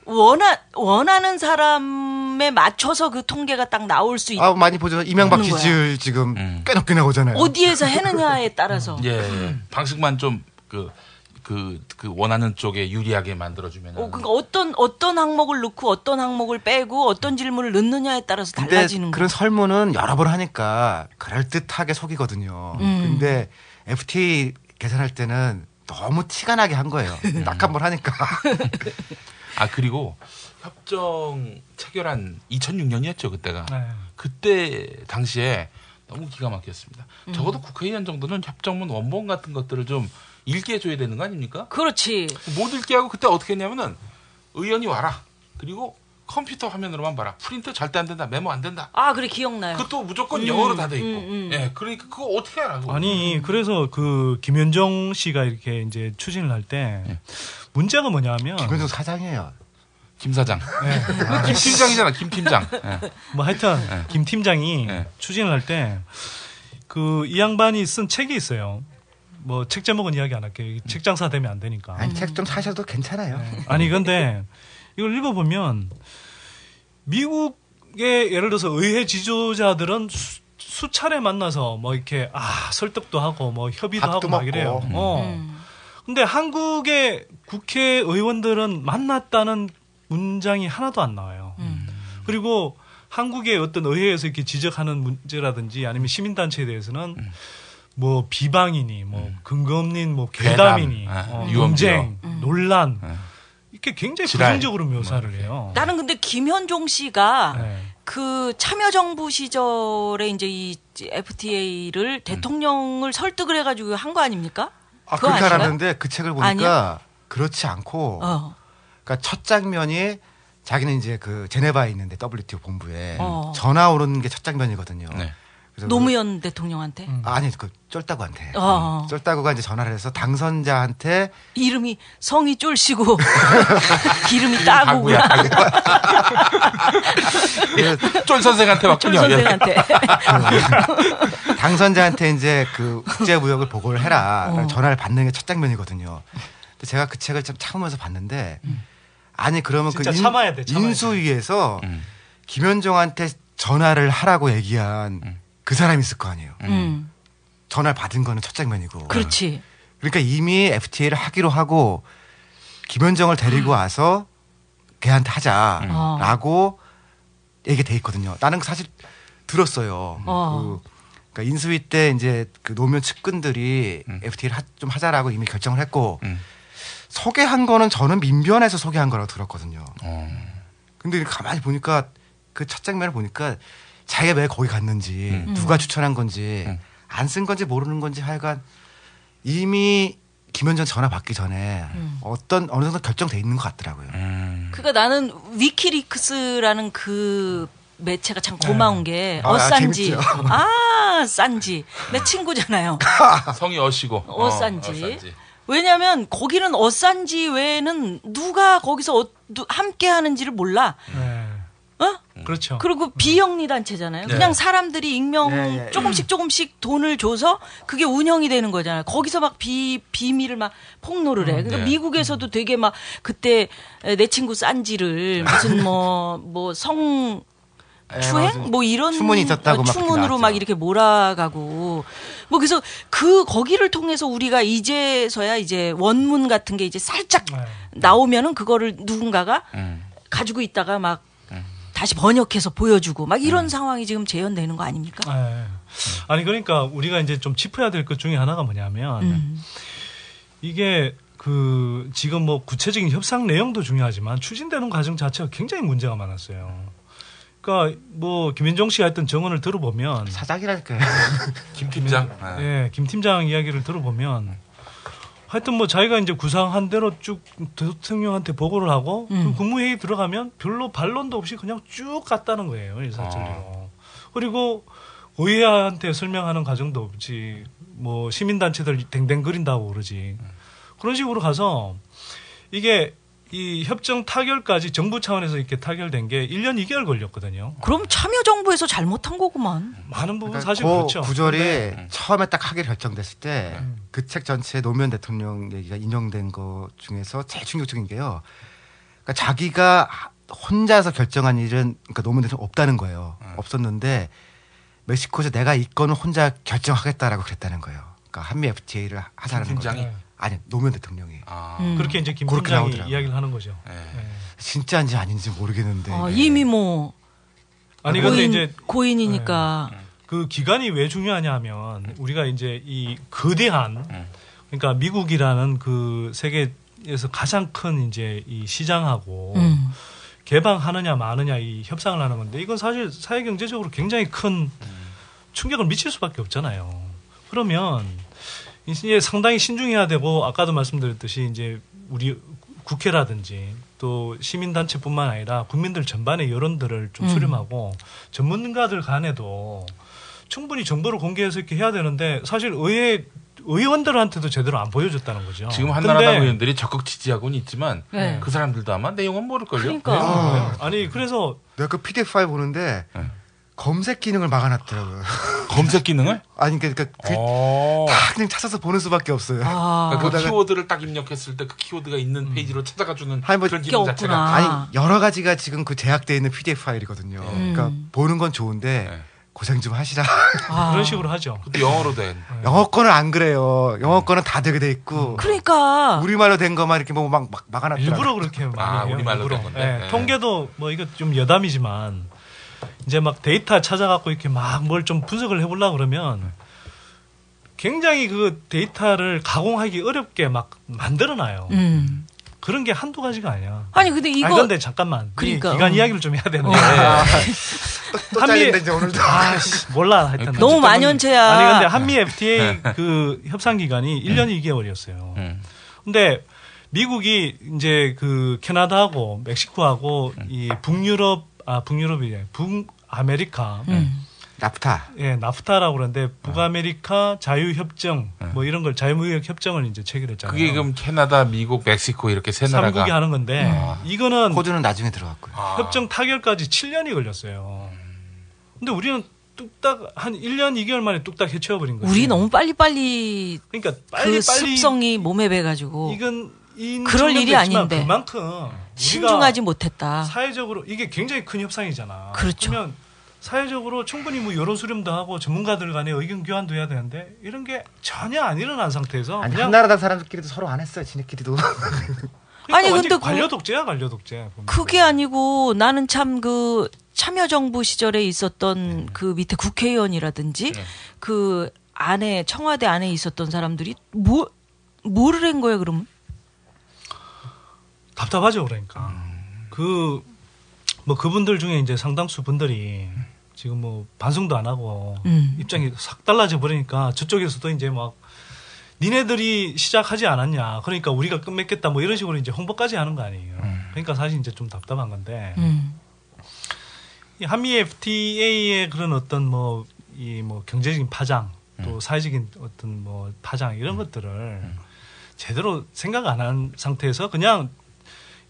원하는 사람에 맞춰서 그 통계가 딱 나올 수 있는. 많이 보죠. 이명박 지지율 지금 꽤 높게 나오잖아요. 어디에서 해느냐에 따라서. 예. 방식만 좀 그 원하는 쪽에 유리하게 만들어주면. 그러니까 어떤 항목을 넣고 어떤 항목을 빼고 어떤 질문을 넣느냐에 따라서 달라지는 거. 그런 설문은 여러 번 하니까 그럴듯하게 속이거든요. 근데 FTA 계산할 때는 너무 티가 나게 한 거예요. 딱 한 번 하니까. 그리고 협정 체결한 2006년이었죠, 그때가. 네. 그때 당시에 너무 기가 막혔습니다. 적어도 국회의원 정도는 협정문 원본 같은 것들을 좀 읽게 해줘야 되는 거 아닙니까? 그렇지. 못 읽게 하고 그때 어떻게 했냐면은 의원이 와라. 그리고 컴퓨터 화면으로만 봐라. 프린트 절대 안 된다. 메모 안 된다. 그래 기억나요. 그것도 무조건 영어로 다 돼 있고. 예, 그러니까 그거 어떻게 하라고? 아니 그래서 김현종 씨가 이렇게 이제 추진을 할 때 문제가 뭐냐면 김현종 사장이에요. 김 사장. 네. 김 팀장이잖아. 김 팀장. 네. 뭐 하여튼 김 팀장이 추진을 할 때 이 양반이 쓴 책이 있어요. 뭐 책 제목은 이야기 안 할게요. 책 장사 되면 안 되니까. 책 좀 사셔도 괜찮아요. 네. 근데 이걸 읽어보면 미국의 예를 들어서 의회 지도자들은 수차례 만나서 뭐 이렇게 설득도 하고 뭐 협의도 하고 막 이래요. 근데 한국의 국회의원들은 만났다는 문장이 하나도 안 나와요. 그리고 한국의 어떤 의회에서 이렇게 지적하는 문제라든지 아니면 시민단체에 대해서는 뭐 비방이니 뭐 근거 없는 뭐 괴담이니 논쟁, 논란 이렇게 굉장히 부정적으로 묘사를 해요. 나는 근데 김현종 씨가 그 참여정부 시절에 이제 이 FTA를 대통령을 설득을 해가지고 한 거 아닙니까? 그렇게 알았는데 그 책을 보니까 아니야? 그렇지 않고 그러니까 첫 장면이 자기는 이제 그 제네바에 있는데 WTO 본부에 전화 오는 게 첫 장면이거든요. 네. 노무현 대통령한테? 아니 그 쫄따구한테. 쫄따구가 이제 전화를 해서 당선자한테 이름이 성이 쫄씨고 기름이 따구구나. 쫄 선생한테 왔군요. 쫄 선생한테. 당선자한테 이제 그 국제무역을 보고를 해라. 전화를 받는 게 첫 장면이거든요. 근데 제가 그 책을 좀 참으면서 봤는데 아니 그러면 그 인수위에서 김현종한테 전화를 하라고 얘기한 그 사람이 있을 거 아니에요. 전화를 받은 거는 첫 장면이고. 그렇지. 그러니까 이미 FTA를 하기로 하고 김현정을 데리고 와서 걔한테 하자라고 얘기가 돼 있거든요. 나는 사실 들었어요. 그러니까 인수위 때 이제 그 노무현 측근들이 FTA를 좀 하자라고 이미 결정을 했고 소개한 거는 저는 민변에서 소개한 거라고 들었거든요. 근데 가만히 보니까 그 첫 장면을 보니까 자기가 왜 거기 갔는지 누가 추천한 건지 안 쓴 건지 모르는 건지 하여간 이미 김현정 전화 받기 전에 어느 정도 결정돼 있는 것 같더라고요. 그러니까 나는 위키리크스라는 그 매체가 참 고마운 게 어싼지 싼지 내 친구잖아요. 성이 어시고 어싼지. 왜냐하면 거기는 어싼지 외에는 누가 거기서 함께 하는지를 몰라. 그렇죠. 그리고 비영리 단체잖아요. 그냥 사람들이 익명 조금씩 돈을 줘서 그게 운영이 되는 거잖아요. 거기서 막 비밀을 막 폭로를 해. 그러니까 미국에서도 되게 막 그때 내 친구 싼지를 무슨 뭐 성 추행 뭐 이런 추문이 있었다고 추문으로 막 이렇게 몰아가고 뭐 그래서 거기를 통해서 우리가 이제서야 이제 원문 같은 게 이제 살짝 나오면은 그거를 누군가가 가지고 있다가 막 다시 번역해서 보여주고 막 이런 상황이 지금 재현되는 거 아닙니까? 아니 그러니까 우리가 이제 좀 짚어야 될 것 중에 하나가 뭐냐면 이게 그 지금 뭐 구체적인 협상 내용도 중요하지만 추진되는 과정 자체가 굉장히 문제가 많았어요. 그러니까 뭐 김현종 씨가 했던 정언을 들어보면 사장이랄까요? 김 팀장. 김 팀장 이야기를 들어보면 하여튼 뭐 자기가 이제 구상한 대로 쭉 대통령한테 보고를 하고 그 국무회의 들어가면 별로 반론도 없이 그냥 쭉 갔다는 거예요. 일사천리로. 그리고 의회한테 설명하는 과정도 없지. 뭐 시민단체들 댕댕거린다고 그러지. 그런 식으로 가서 이게 이 협정 타결까지 정부 차원에서 이렇게 타결된 게 1년 2개월 걸렸거든요. 그럼 참여정부에서 잘못한 거구만. 많은 부분 그러니까 사실 그 그렇죠. 구절이 처음에 딱 하게 결정됐을 때 그 책 전체에 노무현 대통령 얘기가 인용된 것 중에서 제일 충격적인 게요. 그러니까 자기가 혼자서 결정한 일은 그러니까 노무현 대통령 없다는 거예요. 없었는데 멕시코에서 내가 이 건을 혼자 결정하겠다라고 그랬다는 거예요. 그러니까 한미 FTA를 하자는 거죠. 아니 노무현 대통령이. 그렇게 이제 김 부장이 이야기를 하는 거죠. 진짜인지 아닌지 모르겠는데. 이미 뭐 아니 근데 이제 고인이니까. 그 기간이 왜 중요하냐면 우리가 이제 이 거대한 그러니까 미국이라는 그 세계에서 가장 큰 이제 이 시장하고 개방하느냐 마느냐 이 협상을 하는 건데 이건 사실 사회 경제적으로 굉장히 큰 충격을 미칠 수밖에 없잖아요. 그러면 이제 상당히 신중해야 되고 아까도 말씀드렸듯이 이제 우리 국회라든지 또 시민단체뿐만 아니라 국민들 전반의 여론들을 좀 수렴하고 전문가들 간에도 충분히 정보를 공개해서 이렇게 해야 되는데 사실 의원들한테도 제대로 안 보여줬다는 거죠. 지금 한나라당 의원들이 적극 지지하고는 있지만 그 사람들도 아마 내용은 모를걸요. 그러니까. 아니 그래서 내가 그 PDF 파일 보는데 검색 기능을 막아놨더라고요. 검색 기능을? 아니 그러니까 다 그냥 찾아서 보는 수밖에 없어요. 그러니까 그 키워드를 딱 입력했을 때 그 키워드가 있는 페이지로 찾아가주는 뭐 그런 기능 자체가 아니 여러 가지가 지금 그 제약되어 있는 PDF 파일이거든요. 그러니까 보는 건 좋은데 고생 좀 하시라. 그런 식으로 하죠. 근데 영어로 된. 영어 거는 안 그래요. 영어 거는 다 되게 돼 있고. 그러니까 우리말로 된 것만 이렇게 뭐 막 막아놨더라고요. 일부러 그렇게 많이 해요. 우리말로 된 건데. 통계도 뭐 이거 좀 여담이지만 이제 막 데이터 찾아갖고 이렇게 막 뭘 좀 분석을 해보려고 그러면 굉장히 그 데이터를 가공하기 어렵게 막 만들어놔요. 그런 게 한두 가지가 아니야. 아니 근데 이거 근데 잠깐만. 그러니까 기간 이야기를 좀 해야 되는데. 또 잘린다 이제 오늘도. 몰라 하여튼. 너무 만연체야. 아니 근데 한미 FTA 그 협상 기간이 1년 2개월이었어요. 근데 미국이 이제 그 캐나다하고 멕시코하고 이 북유럽이 북아메리카 나프타. 예, 나프타라고 그러는데 북아메리카 자유협정 뭐 이런 걸 자유무역 협정을 이제 체결했잖아요. 그게 그럼 캐나다, 미국, 멕시코 이렇게 세 나라가 3국이 하는 건데 이거는 호주는 나중에 들어갔고요. 협정 타결까지 7년이 걸렸어요. 근데 우리는 뚝딱 한 1년 2개월 만에 뚝딱 해치워 버린 거예요. 우리 너무 빨리 그러니까 그 습성이 몸에 배 가지고 이건 그럴 일이 아닌데 그만큼 신중하지 못했다. 사회적으로 이게 굉장히 큰 협상이잖아. 그렇죠. 그러면 사회적으로 충분히 뭐 여론 수렴도 하고 전문가들 간의 의견 교환도 해야 되는데 이런 게 전혀 안 일어난 상태에서 아니 한나라당 사람들끼리도 서로 안 했어요. 지네끼리도. 그러니까 아니 근데 관료 독재야 관료 독재. 그게 아니고 나는 참 그 참여정부 시절에 있었던 그 밑에 국회의원이라든지 그 안에 청와대 안에 있었던 사람들이 뭐를 한 거예요 그럼? 답답하죠 그러니까. 그 뭐 그분들 중에 이제 상당수 분들이 지금 뭐 반성도 안 하고 입장이 싹 달라져 버리니까 저쪽에서도 이제 막 니네들이 시작하지 않았냐. 그러니까 우리가 끝맺겠다 뭐 이런 식으로 이제 홍보까지 하는 거 아니에요. 그러니까 사실 이제 좀 답답한 건데. 이 한미 FTA의 그런 어떤 뭐 이 뭐 경제적인 파장 또 사회적인 어떤 뭐 파장 이런 것들을 제대로 생각 안 한 상태에서 그냥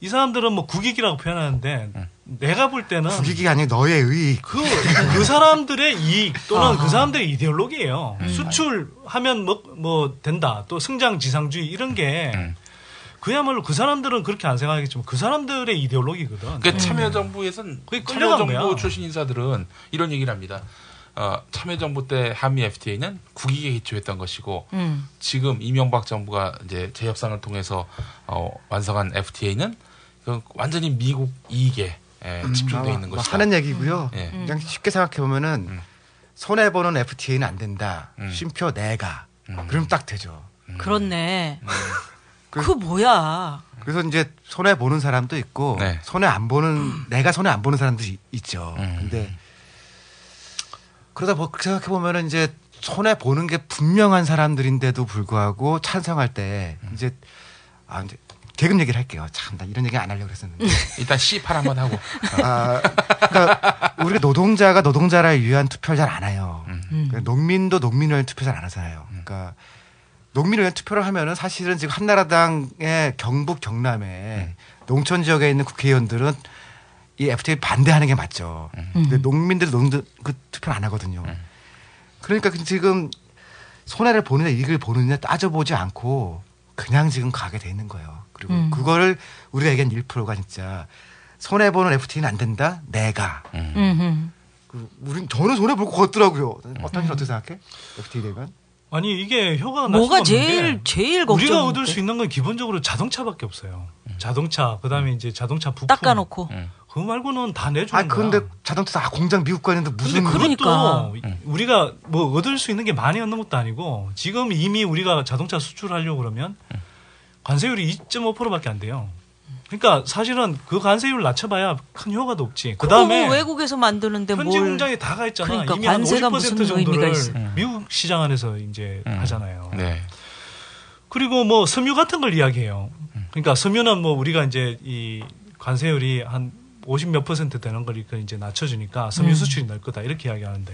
이 사람들은 뭐 국익이라고 표현하는데 내가 볼 때는 국익이 아니고 너의 의익. 그 사람들의 이익 또는 그 사람들의 이데올로기예요. 수출하면 뭐 된다. 또 성장 지상주의 이런 게 그야말로 그 사람들은 그렇게 안 생각하겠지만 그 사람들의 이데올로기거든. 그러니까 참여정부에서는 참여정부 출신 인사들은 이런 얘기를 합니다. 참여정부 때 한미 FTA는 국익에 기초했던 것이고 지금 이명박 정부가 이제 재협상을 통해서 완성한 FTA는 완전히 미국 이익에 집중되어 있는 것이다. 하는 얘기고요. 그냥 쉽게 생각해 보면은 손해 보는 FTA는 안 된다. 쉼표 내가. 그럼 딱 되죠. 그렇네. 그 뭐야? 그래서 이제 손해 보는 사람도 있고 손해 안 보는 내가 손해 안 보는 사람도 있죠. 근데 그러다 생각해 보면은 이제 손해 보는 게 분명한 사람들인데도 불구하고 찬성할 때 이제 이제 계급 얘기를 할게요. 참 나 이런 얘기 안 하려고 그랬었는데 일단 C8 한번 하고. 그러니까 우리가 노동자가 노동자를 위한 투표를 잘 안 해요. 그러니까 농민도 농민을 투표 잘 안 하잖아요. 그러니까 농민을 투표를 하면은 사실은 지금 한나라당의 경북 경남에 농촌 지역에 있는 국회의원들은 이 FTA 반대하는 게 맞죠. 근데 농민들 그 투표를 안 하거든요. 그러니까 지금 손해를 보느냐 이익을 보느냐 따져보지 않고 그냥 지금 가게 돼 있는 거예요. 그리고 그거를 우리가 얘기한 1%가 진짜 손해보는 FTA는 안 된다? 내가. 저는 손해볼 것 같더라고요. 어떤 일 어떻게 생각해? FTA 되면? 아니 이게 효과가 뭐가 제일 걱정. 우리가 얻을 수 있는 건 기본적으로 자동차밖에 없어요. 자동차 그다음에 이제 자동차 부품 닦아놓고. 그거 말고는 다 내주는 거야. 근데 자동차 다 공장 미국 가 있는데 무슨 그러니까 우리가 뭐 얻을 수 있는 게 많이 얻는 것도 아니고 지금 이미 우리가 자동차 수출하려고 그러면 관세율이 2.5%밖에 안 돼요. 그러니까 사실은 그 관세율 낮춰봐야 큰 효과도 없지. 그다음에 외국에서 만드는데 현지 공장에 다 가 있잖아. 그러니까 이미 한 50% 정도를 있어. 미국 시장 안에서 이제 하잖아요. 네. 그리고 뭐 섬유 같은 걸 이야기해요. 그러니까 섬유는 뭐 우리가 이제 이 관세율이 한 50몇 % 되는 걸 이제 낮춰주니까 섬유 수출이 늘 거다 이렇게 이야기하는데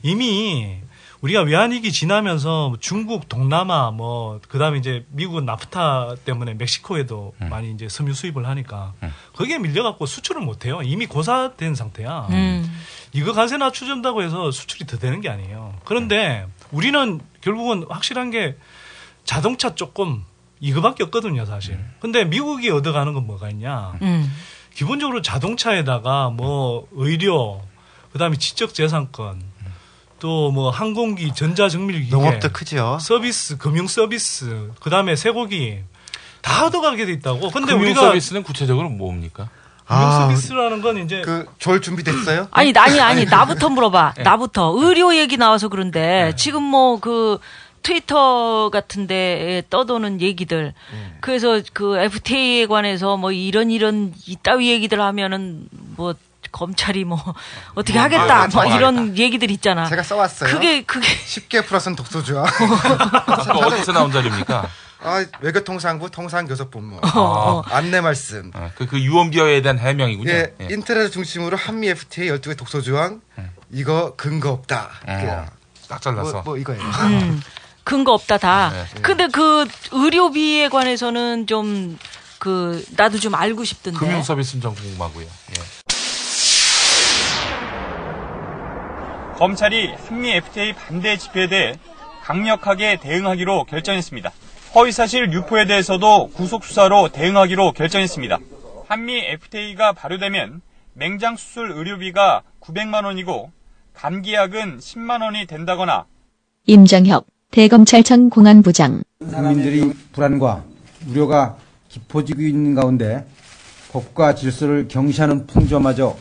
이미 우리가 외환위기 지나면서 중국, 동남아 뭐 그다음에 이제 미국은 나프타 때문에 멕시코에도 많이 이제 섬유 수입을 하니까 거기에 밀려갖고 수출을 못해요. 이미 고사된 상태야. 이거 관세 낮춰준다고 해서 수출이 더 되는 게 아니에요. 그런데 우리는 결국은 확실한 게 자동차 조금 이거밖에 없거든요, 사실. 근데 미국이 얻어가는 건 뭐가 있냐? 기본적으로 자동차에다가 뭐 의료, 그다음에 지적재산권, 또 뭐 항공기, 전자정밀기계, 농업도 크죠. 서비스, 금융 서비스, 그다음에 쇠고기 다 얻어가게 돼 있다고. 근데 금융 우리가 서비스는 구체적으로 뭡니까? 금융 서비스라는 건 이제 절 준비됐어요? 아니 나부터 물어봐. 네. 나부터 의료 얘기 나와서 그런데 지금 뭐 그 트위터 같은데 떠도는 얘기들. 그래서 그 FTA에 관해서 뭐 이런 이따위 얘기들 하면은 뭐 검찰이 뭐 어떻게 하겠다 뭐 이런 얘기들 있잖아. 제가 써왔어요. 그게 쉽게 풀어선 독소주와. 어디서 나온 자료입니까? 외교통상부 통상교섭본부 안내 말씀. 그 유언비어에 대한 해명이군요. 예, 인터넷 중심으로 한미 FTA 12개 독소조항 이거 근거 없다. 딱 잘라서. 뭐 이거예요. 근거 없다 다. 근데 그 의료비에 관해서는 좀 나도 좀 알고 싶던데. 금융 서비스는 좀 궁금하고요. 예. 검찰이 한미 FTA 반대 집회에 대해 강력하게 대응하기로 결정했습니다. 허위사실 유포에 대해서도 구속수사로 대응하기로 결정했습니다. 한미 FTA가 발효되면 맹장수술 의료비가 900만 원이고 감기약은 10만 원이 된다거나. 임정혁 대검찰청 공안부장. 국민들이 불안과 우려가 깊어지고 있는 가운데 법과 질서를 경시하는 풍조마저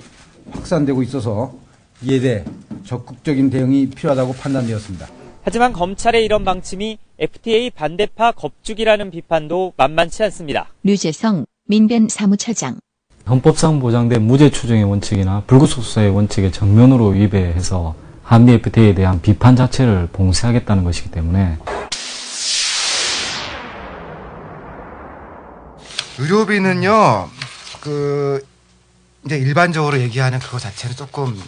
확산되고 있어서 이에 대해 적극적인 대응이 필요하다고 판단되었습니다. 하지만 검찰의 이런 방침이 FTA 반대파 겁주기라는 비판도 만만치 않습니다. 류재성 민변 사무처장. 헌법상 보장된 무죄 추정의 원칙이나 불구속 수사의 원칙에 정면으로 위배해서 한미 FTA에 대한 비판 자체를 봉쇄하겠다는 것이기 때문에 의료비는요, 이제 일반적으로 얘기하는 그거 자체는 조금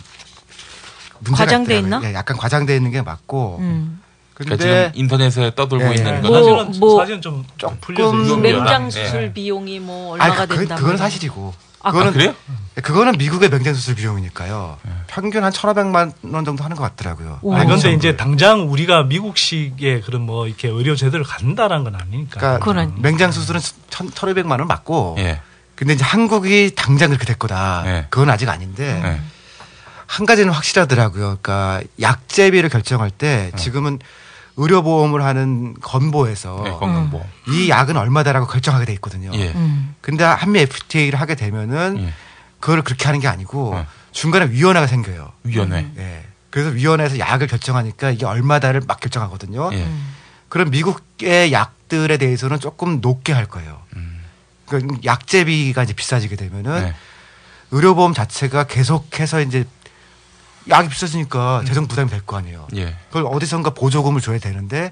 문제가 과장돼 있더라고요. 있나? 예, 약간 과장돼 있는 게 맞고. 근데 그러니까 지금 인터넷에 떠돌고 있는 건 사실은 좀 조금 맹장 수술 비용이 뭐 얼마가 된다. 그건 사실이고. 그거는 그래요? 그거는 미국의 맹장 수술 비용이니까요. 평균 한 1,500만 원 정도 하는 것 같더라고요. 그런데 이제 당장 우리가 미국식의 그런 뭐 이렇게 의료 제도를 갖는다라는 건 아니니까. 그러니까 맹장 수술은 1,200만 원 맞고. 근데 이제 한국이 당장 그렇게 될 거다. 그건 아직 아닌데. 한 가지는 확실하더라고요. 그러니까 약제비를 결정할 때 지금은 의료보험을 하는 건보에서 건보. 이 약은 얼마다라고 결정하게 돼 있거든요. 근데 한미 FTA를 하게 되면은 그걸 그렇게 하는 게 아니고 중간에 위원회가 생겨요. 위원회. 그래서 위원회에서 약을 결정하니까 이게 얼마다를 막 결정하거든요. 그럼 미국의 약들에 대해서는 조금 높게 할 거예요. 그러니까 약제비가 이제 비싸지게 되면은 의료보험 자체가 계속해서 이제 약이 비싸지니까 재정 부담이 될 거 아니에요. 그걸 어디선가 보조금을 줘야 되는데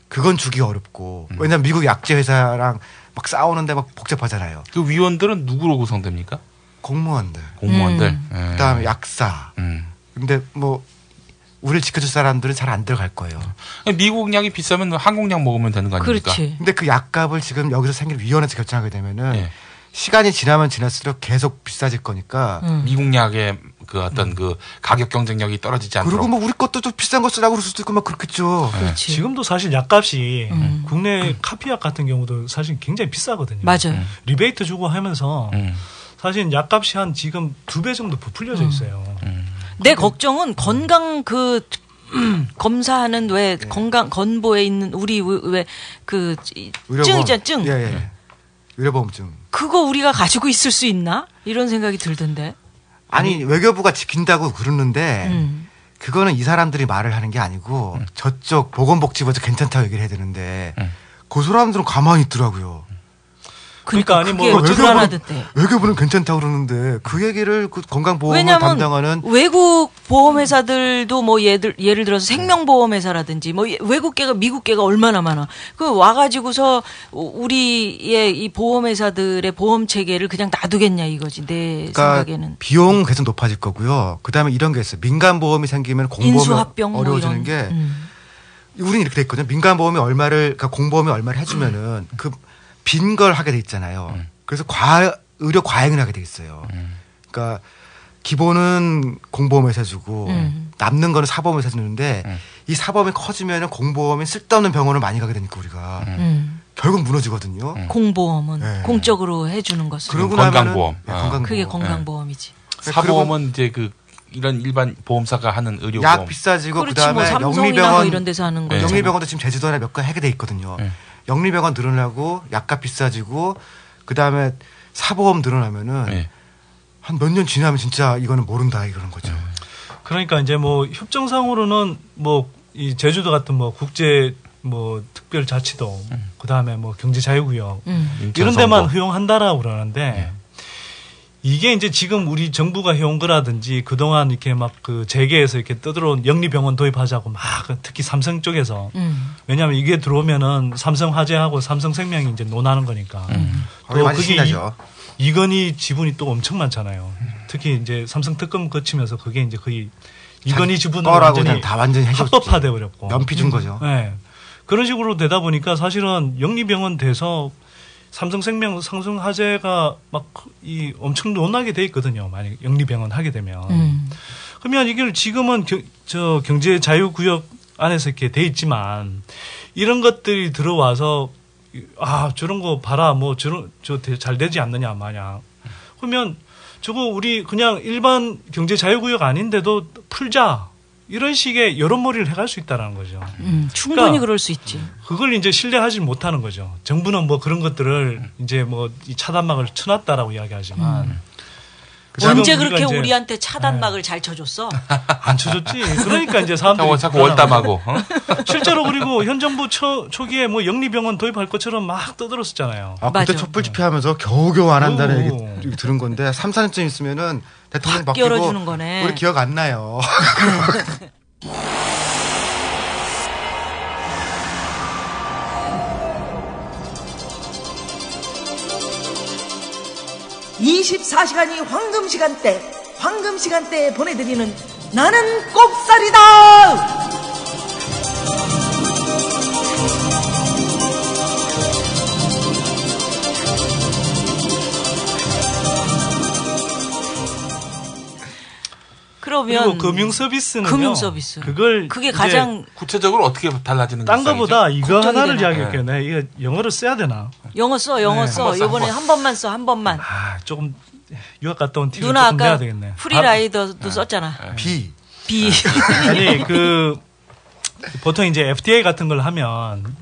그건 주기 어렵고 왜냐하면 미국 약제 회사랑 막 싸우는데 막 복잡하잖아요. 그 위원들은 누구로 구성됩니까? 공무원들. 그다음에 약사. 근데 뭐 우리를 지켜줄 사람들은 잘 안 들어갈 거예요. 미국 약이 비싸면 한국 약 먹으면 되는 거 아닙니까? 그렇지. 근데 그 약값을 지금 여기서 생긴 위원회에서 결정하게 되면은 시간이 지나면 지날수록 계속 비싸질 거니까 미국 약의 그 어떤 그 가격 경쟁력이 떨어지지 않도록. 그리고 뭐 우리 것도 좀 비싼 거 쓰라고 그럴 수도 있고 막 그렇겠죠. 지금도 사실 약값이 국내 카피약 같은 경우도 사실 굉장히 비싸거든요. 맞아요. 리베이트 주고 하면서 사실 약값이 한 지금 2배 정도 부풀려져 있어요. 내 걱정은 건강 검사하는 왜 건강 건보에 있는 우리 왜 그 증이잖아 증. 예. 의료보험증. 그거 우리가 가지고 있을 수 있나? 이런 생각이 들던데. 아니 외교부가 지킨다고 그러는데 그거는 이 사람들이 말을 하는 게 아니고 저쪽 보건복지부에서 괜찮다고 얘기를 해야 되는데 그 사람들은 가만히 있더라고요. 그러니까 아니 뭐 외교부는 괜찮다고 그러는데 그 얘기를 그 건강보험을 담당하는 외국 보험회사들도 뭐 예를 들어서 생명보험회사라든지 뭐 외국계가 미국계가 얼마나 많아. 그 와가지고서 우리의 이 보험회사들의 보험 체계를 그냥 놔두겠냐 이거지 내 생각에는. 비용 계속 높아질 거고요. 그다음에 이런 게 있어요. 민간보험이 생기면 공보험이 어려워지는 게 우리는 이렇게 돼 있거든요. 민간보험이 얼마를 그러니까 공보험이 얼마를 해주면은 그 빈 걸 하게 돼 있잖아요. 그래서 의료 과잉을 하게 돼 있어요. 그러니까 기본은 공보험에서 주고 남는 거는 사보험에서 주는데 이 사보험이 커지면 공보험이 쓸데없는 병원을 많이 가게 되니까 우리가 결국 무너지거든요. 공보험은 공적으로 해주는 것은 그러고 건강보험. 건강보험. 그게 건강보험이지. 사보험은 이제 그 이런 일반 보험사가 하는 의료보험. 약 비싸지고 그다음에 뭐 영리병원 뭐 이런 데서 하는 거. 영리병원도 지금 제주도에 몇 개 하게 돼 있거든요. 영리병원 늘어나고 약값 비싸지고 그다음에 사보험 늘어나면은 한 몇 년 지나면 진짜 이거는 모른다 이러는 거죠. 그러니까 이제 뭐 협정상으로는 뭐 이 제주도 같은 뭐 국제 뭐 특별자치도 그다음에 뭐 경제자유구역 이런 데만 허용한다라고 그러는데 이게 이제 지금 우리 정부가 해온 거라든지 그동안 이렇게 막 그 재계에서 이렇게 떠들어온 영리병원 도입하자고 막 특히 삼성 쪽에서 왜냐하면 이게 들어오면은 삼성화재하고 삼성생명이 이제 논하는 거니까 또 그게 이건희 지분이 또 엄청 많잖아요. 특히 이제 삼성 특검 거치면서 그게 이제 거의 이건희 지분을 완전히 합법화돼 버렸고 연피 준 거죠. 네. 그런 식으로 되다 보니까 사실은 영리병원 돼서 삼성생명, 삼성화재가 막 이 엄청 논하게 돼 있거든요. 만약 영리병원 하게 되면. 그러면 이걸 지금은 저 경제자유구역 안에서 이렇게 돼 있지만 이런 것들이 들어와서 아 저런 거 봐라 뭐 저 잘 되지 않느냐 마냥. 그러면 저거 우리 그냥 일반 경제자유구역 아닌데도 풀자. 이런 식의 여론몰이를 해갈 수 있다는 거죠. 충분히 그러니까 그럴 수 있지. 그걸 이제 신뢰하지 못하는 거죠. 정부는 뭐 그런 것들을 이제 뭐 이 차단막을 쳐놨다라고 이야기하지만 언제 그렇게 우리한테 차단막을 잘 쳐줬어? 안 쳐줬지. 그러니까 이제 사람들이 자꾸 월담하고. 실제로 그리고 현 정부 초기에 뭐 영리병원 도입할 것처럼 막 떠들었었잖아요. 아 그때 촛불 집회하면서 겨우겨우 안 한다는 얘기 들은 건데 3, 4년쯤 있으면은 대통령 바뀌고 열어주는 거네. 우리 기억 안 나요. (24시간이) 황금시간대에 보내드리는 나는 꼽살이다. 그러면 그리고 금융서비스는요. 금융서비스. 그게 가장 구체적으로 어떻게 달라지는 딴 거보다 이거 하나를 이야기할게요. 이거 영어로 써야 되나? 영어 써. 이번에 한 번만 써. 한 번만. 아, 조금 유학 갔다 온 티를 누나 조금 내야 되겠네. 누나 아까 프리라이더도 썼잖아. B. 아니 그 보통 이제 FTA 같은 걸 하면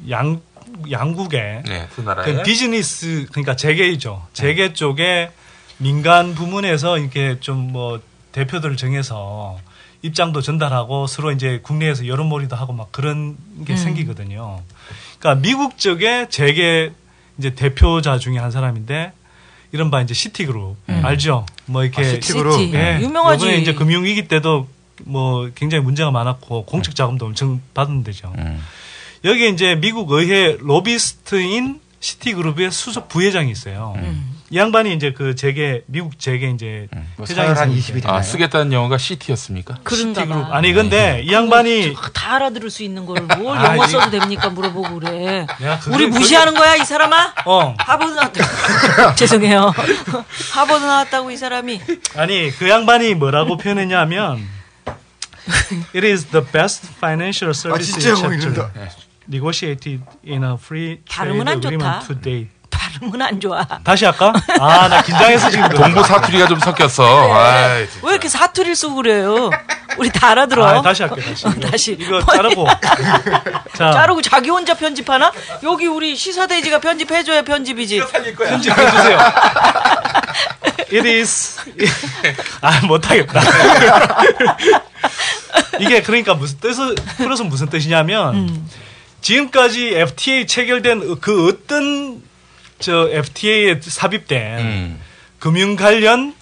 양국의 그 나라의 비즈니스 그러니까 재계이죠. 재계 쪽에 민간 부문에서 이렇게 좀 뭐 대표들을 정해서 입장도 전달하고 서로 이제 국내에서 여론몰이도 하고 막 그런 게 생기거든요. 그러니까 미국 쪽에 재계 이제 대표자 중에 한 사람인데 이른바 이제 시티그룹 알죠? 뭐 이렇게 시티그룹 예. 유명하지. 이번에 이제 금융위기 때도 뭐 굉장히 문제가 많았고 공적 자금도 엄청 받은 데죠. 여기에 이제 미국 의회 로비스트인 시티그룹의 수석 부회장이 있어요. 이 양반이 이제 그 재계 미국 재계 이제 회장에서 한 20이 되나요? 쓰겠다는 영어가 CT였습니까? CT 그룹. 아니 근데 이 양반이 다 알아들을 수 있는 걸 뭘 영어 써도 됩니까? 물어보고 그래. 우리 무시하는 거야 이 사람아? 하버드 나왔다. 죄송해요. 하버드 나왔다고 이 사람이. 아니 그 양반이 뭐라고 표현했냐면 It is the best financial services sector negotiated in a free trade agreement to date. 발음은 안 좋아. 다시 할까? 아, 나 긴장해서 지금. 동부 사투리가 좀 섞였어. 아이, 왜 이렇게 사투리를 쓰고 그래요? 우리 다 알아들어. 아, 다시 할게, 다시. 다시. 이거 자르고. 자. 자르고 자기 혼자 편집하나? 여기 우리 시사돼지가 편집해줘야 편집이지. 편집해주세요. It is. 못하겠다. 이게 그러니까 무슨 풀어서 무슨 뜻이냐면, 지금까지 FTA 체결된 그 어떤 FTA에 삽입된 금융 관련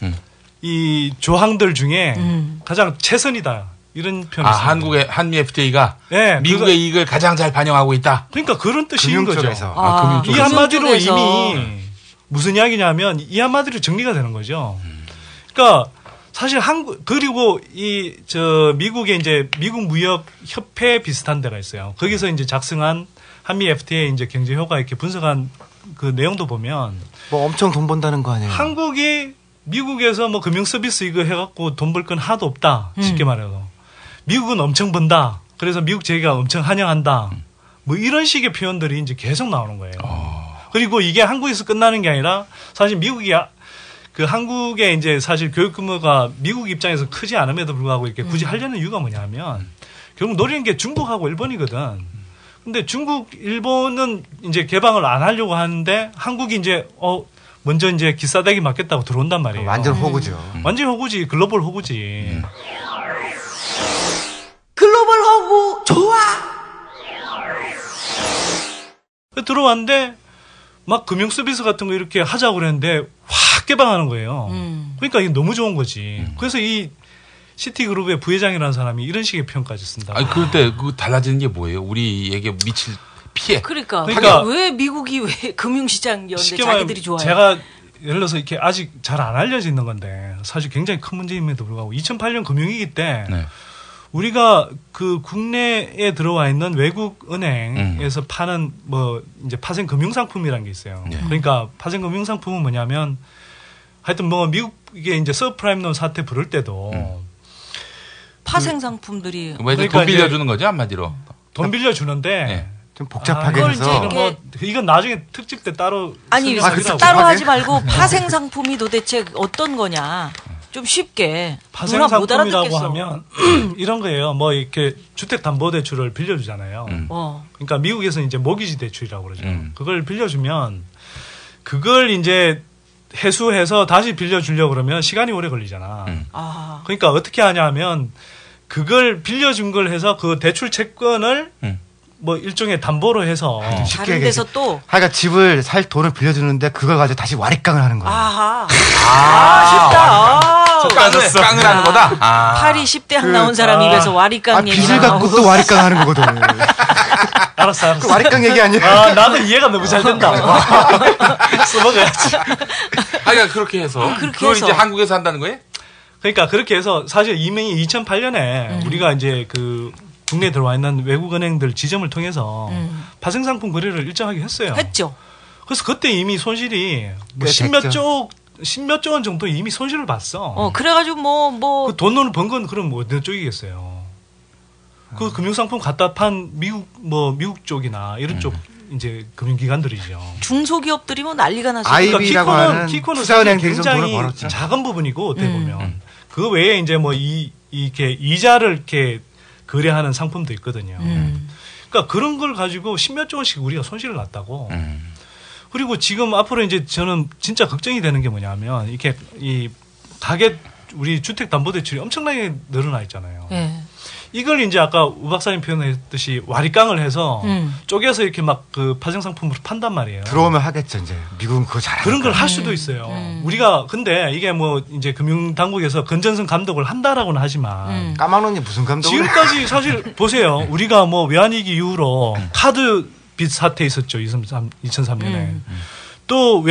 이 조항들 중에 가장 최선이다. 이런 표현이 있습니다. 한미 FTA가 네, 미국의 이익을 가장 잘 반영하고 있다. 그러니까 그런 뜻인 거죠. 금융 쪽에서. 이 한마디로 이미 무슨 이야기냐면 이 한마디로 정리가 되는 거죠. 그러니까 사실 그리고 미국의 이제 미국 무역 협회 비슷한 데가 있어요. 거기서 이제 작성한 한미 FTA 이제 경제 효과 이렇게 분석한 그 내용도 보면 뭐 엄청 돈 번다는 거 아니에요? 한국이 미국에서 뭐 금융 서비스 이거 해갖고 돈 벌 건 하나도 없다. 쉽게 말해서 미국은 엄청 번다. 그래서 미국 재계가 엄청 환영한다. 뭐 이런 식의 표현들이 이제 계속 나오는 거예요. 그리고 이게 한국에서 끝나는 게 아니라 사실 미국이 그 한국의 이제 사실 교육 규모가 미국 입장에서 크지 않음에도 불구하고 이렇게 굳이 하려는 이유가 뭐냐면 결국 노리는 게 중국하고 일본이거든. 근데 중국, 일본은 이제 개방을 안 하려고 하는데 한국이 이제 먼저 이제 기싸대기 맞겠다고 들어온단 말이에요. 완전 호구죠. 완전 호구지. 글로벌 호구지. 글로벌 호구 좋아. 들어왔는데 막 금융 서비스 같은 거 이렇게 하자고 그랬는데 확 개방하는 거예요. 그러니까 이게 너무 좋은 거지. 그래서 이 시티그룹의 부회장이라는 사람이 이런 식의 표현까지 쓴다. 아니 그런데 그 달라지는 게 뭐예요? 우리에게 미칠 피해. 그러니까 왜 미국이 왜 금융시장이었는데 자기들이 좋아요? 제가 예를 들어서 이렇게 아직 잘 안 알려져 있는 건데 사실 굉장히 큰 문제임에도 불구하고 2008년 금융위기 때 우리가 그 국내에 들어와 있는 외국 은행에서 파는 뭐 이제 파생 금융상품이라는 게 있어요. 그러니까 파생 금융상품은 뭐냐면 하여튼 뭐 미국에 이제 서브프라임론 사태 부를 때도 파생 상품들이 그러니까 돈 빌려주는 거죠 한마디로. 돈 빌려주는데 좀 복잡하게 해서 뭐 이건 나중에 특집 때 따로 따로 하지 말고 파생 상품이 도대체 어떤 거냐 좀 쉽게 파생 상품이라고 하면 이런 거예요. 뭐 이렇게 주택담보대출을 빌려주잖아요. 그러니까 미국에서 이제 모기지 대출이라고 그러죠. 그걸 빌려주면 그걸 이제 회수해서 다시 빌려주려고 그러면 시간이 오래 걸리잖아. 그러니까 어떻게 하냐면 그걸 빌려준 걸 해서 그 대출 채권을 뭐 일종의 담보로 해서 다른 데서 또 하여간 집을 살 돈을 빌려주는데 그걸 가지고 다시 와리깡을 하는 거예요. 쉽다. 깡을 하는 거다. 파리 10대 학 나온 사람 입에서 와리깡 얘기 빚을 갖고 또 와리깡 하는 거거든. 알았어. 그 와리깡 얘기 아니야? 나도 이해가 너무 잘 된다. 써먹어야지. 그러니까 그렇게 해서 그걸 이제 한국에서 한다는 거예요? 그러니까 그렇게 해서 사실 이미 2008년에 우리가 이제 그 국내에 들어와 있는 외국 은행들 지점을 통해서 파생상품 거래를 일정하게 했어요. 했죠. 그래서 그때 이미 손실이 뭐 십몇 조 원 정도 이미 손실을 봤어. 그래가지고 뭐 그 돈을 번 건 그럼 어느 쪽이겠어요. 그 금융상품 갖다 판 미국 쪽이나 이런 쪽 이제 금융기관들이죠. 중소기업들이 뭐 난리가 났어요. 아이비라고 하는 투자은행들이 굉장히 작은 부분이고 어떻게 보면 그 외에 이제 뭐 이렇게 이자를 이렇게 거래하는 상품도 있거든요. 그러니까 그런 걸 가지고 십몇조 원씩 우리가 손실을 났다고. 그리고 지금 앞으로 이제 저는 진짜 걱정이 되는 게 뭐냐면 이렇게 이 가계 우리 주택담보대출이 엄청나게 늘어나 있잖아요. 이걸 이제 아까 우 박사님 표현했듯이 와리깡을 해서 쪼개서 이렇게 막 그 파생상품으로 판단 말이에요. 들어오면 하겠죠, 이제. 미국은 그거 잘하니까. 그런 걸 할 수도 있어요. 우리가 근데 이게 뭐 이제 금융당국에서 건전성 감독을 한다라고는 하지만 까막눈이 무슨 감독을 지금까지 사실 보세요. 우리가 뭐 외환위기 이후로 카드 빚 사태 있었죠. 2003년에. 또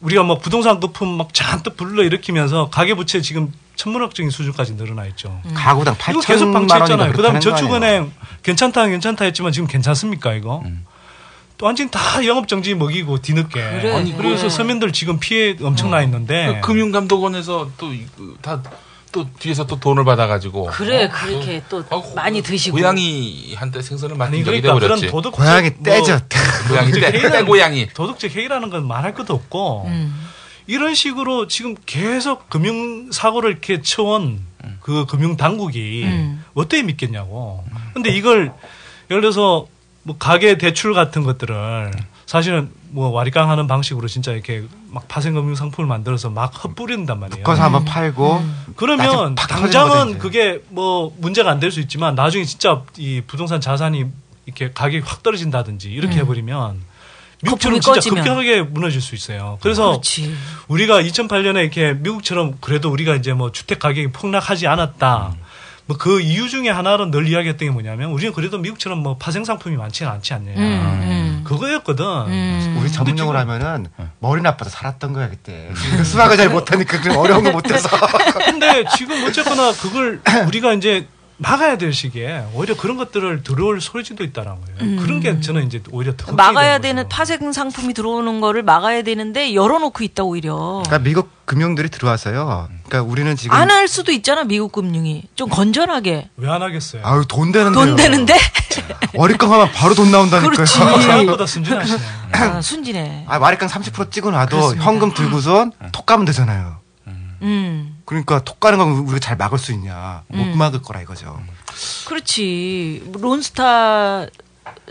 우리가 뭐 부동산 거품 막 잔뜩 불러일으키면서 가계부채 지금 천문학적인 수준까지 늘어나 있죠. 가구당 8천만 원이나. 그다음에 저축은행 괜찮다 했지만 지금 괜찮습니까 이거? 또 완전 다 영업정지 먹이고 뒤늦게. 그래. 아니, 그래서 서민들 지금 피해 엄청나 있는데. 금융감독원에서 또 뒤에서 또 돈을 받아가지고. 그래, 그렇게 또 많이 드시고. 고양이한테 생선을 맡긴 적이 그러니까 돼버렸지. 그런 고양이 떼죠. 고양이 떼 고양이. 도덕적 해이라는 건 말할 것도 없고. 이런 식으로 지금 계속 금융사고를 이렇게 쳐온 그 금융당국이 어떻게 믿겠냐고. 근데 이걸 예를 들어서 뭐 가계 대출 같은 것들을 사실은 뭐 와리깡 하는 방식으로 진짜 이렇게 막 파생금융 상품을 만들어서 막 헛뿌린단 말이에요. 묶어서 한번 팔고. 그러면 당장은 그게 뭐 문제가 안 될 수 있지만 나중에 진짜 이 부동산 자산이 이렇게 가격이 확 떨어진다든지 이렇게 해버리면 미국처럼 진짜 급격하게 무너질 수 있어요. 그래서 그렇지. 우리가 2008년에 이렇게 미국처럼 그래도 우리가 이제 뭐 주택 가격이 폭락하지 않았다. 뭐 그 이유 중에 하나로 늘 이야기했던 게 뭐냐면 우리는 그래도 미국처럼 뭐 파생 상품이 많지는 않지 않냐. 그거였거든. 우리 전문용어로 하면은 머리 나빠서 살았던 거야 그때. 수학을 잘 못하니까 그 어려운 거 못해서. 근데 지금 어쨌거나 그걸 우리가 이제 막아야 될 시기에 오히려 그런 것들을 들어올 소리도 있다라는 거예요. 그런 게 저는 이제 오히려 더 막아야 되는 파생 상품이 들어오는 거를 막아야 되는데 열어놓고 있다 오히려. 그러니까 미국 금융들이 들어와서요. 그러니까 우리는 지금 안 할 수도 있잖아 미국 금융이 좀 건전하게. 왜 안 하겠어요? 아유 돈 되는데요. 돈 되는데. 와리깡 하면 바로 돈 나온다니까요. 그렇지. 생각보다 순진하시네. 순진해. 와리깡 30% 찍어놔도 현금 들고선 톡 가면 되잖아요. 그러니까 톡 가는 건 우리가 잘 막을 수 있냐. 못 막을 거라 이거죠. 그렇지. 론스타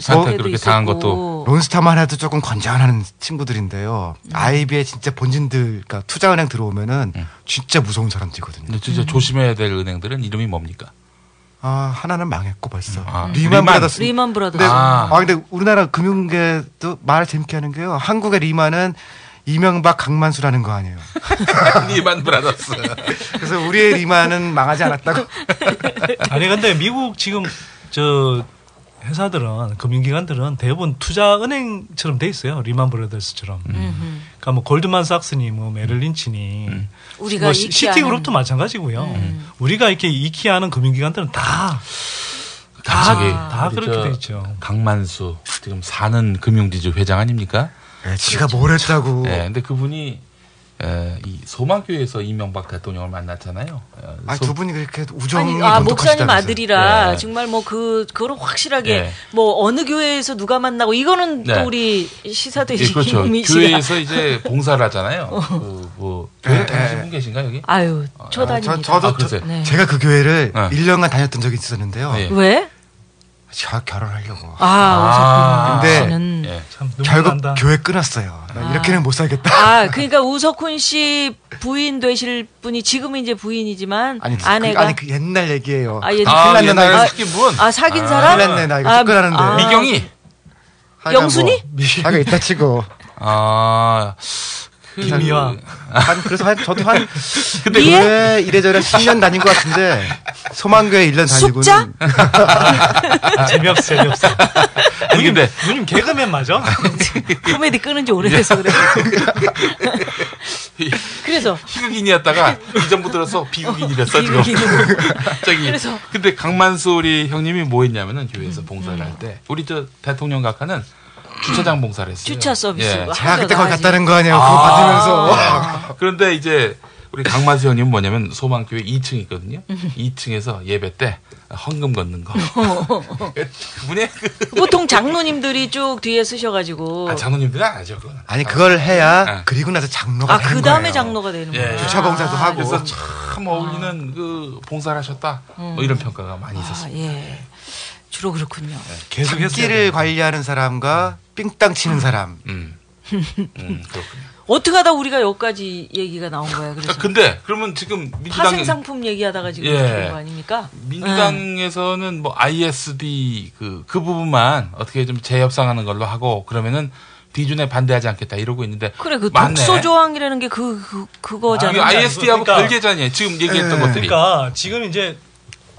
한테 그렇게 당한 것도. 론스타만 해도 조금 건전한 친구들인데요. IB에 진짜 본진들, 그러니까 투자은행 들어오면은 진짜 무서운 사람들이거든요. 근데 진짜 조심해야 될 은행들은 이름이 뭡니까? 하나는 망했고 벌써. 리만 브라더스. 리만 브라더스. 근데 우리나라 금융계도 말을 재밌게 하는 게요. 한국의 리만은 이명박 강만수라는 거 아니에요. 리만 브라더스. 그래서 우리의 리만은 망하지 않았다고. 아니 근데 미국 지금 회사들은 금융기관들은 대부분 투자은행처럼 돼 있어요. 리만 브라더스처럼. 그러니까 뭐 골드만삭스니 뭐 메릴린치니 우리가 뭐 시티그룹도 마찬가지고요. 우리가 이렇게 이키하는 금융기관들은 다 그렇게 돼 있죠. 강만수 지금 사는 금융지주 회장 아닙니까? 네, 지가 뭘 했다고. 네, 근데 그분이 이 소마교회에서 이명박 대통령을 만났잖아요. 두 분이 그렇게 우정이 목사님 아들이라 정말 뭐 그거는 확실하게 뭐 어느 교회에서 누가 만나고 이거는 또 우리 시사대신 그렇죠. 김민희 씨가 교회에서 이제 봉사를 하잖아요. 교회 다니신 분 계신가 여기? 아유, 저 다닙니다. 저도 제가 그 교회를 1년간 다녔던 적이 있었는데요. 왜? 제가 결혼하려고. 근데 결국 교회 끊었어요. 이렇게는 못 살겠다. 그러니까 우석훈 씨 부인 되실 분이 지금은 이제 부인이지만 아내가 그 옛날 얘기예요. 옛날 사귄 분. 사귄 사람? 큰일 나 이거 접근하는데. 미경이. 영순이? 자가 있다 치고. 김미화. 그래서 저도 근데 왜 이래저래 10년 다닌 것 같은데 소망교회 1년 다니고는. 숙자? 재미없어. 누님 개그맨 맞아? 코미디 끄는 지 오래돼서 그래. 그래서 희극인이었다가 이전부 들어서 비극인이 됐어 지금. 그래서 근데 강만수 우리 형님이 뭐 했냐면은 교회에서 봉사를 할 때 우리 대통령 각하는 주차장 봉사를 했어요. 주차 서비스. 제가 그때 거기 갔다는 거 아니에요. 그거 받으면서. 그런데 이제 우리 강만수 형님은 뭐냐면 소망교회 2층 있거든요. 2층에서 예배 때 헌금 걷는 거. 그분이 보통 장로님들이 쭉 뒤에 쓰셔가지고. 장로님들은 안 하죠. 그건. 아니 그걸 해야 그리고 나서 장로가 되는 거예요. 그 다음에 장로가 되는 거예요. 주차 봉사도 하고. 그래서 참 어울리는 그 봉사를 하셨다. 뭐 이런 평가가 많이 있었습니다. 주로 그렇군요. 계속 길을 관리하는 사람과 삥땅 치는 사람. 그렇군요. 어떻게 하다 우리가 여기까지 얘기가 나온 거야. 그래서. 근데 그러면 지금 민주당 파생 상품 얘기하다가 지금 그런 거 아닙니까? 민주당에서는 뭐 ISD 그 부분만 어떻게 좀 재협상하는 걸로 하고 그러면은 비준에 반대하지 않겠다 이러고 있는데. 그래 그 독소 조항이라는 게 그거잖아요. ISD하고 별개잖아요. 지금 얘기했던 것들이. 그러니까 지금 이제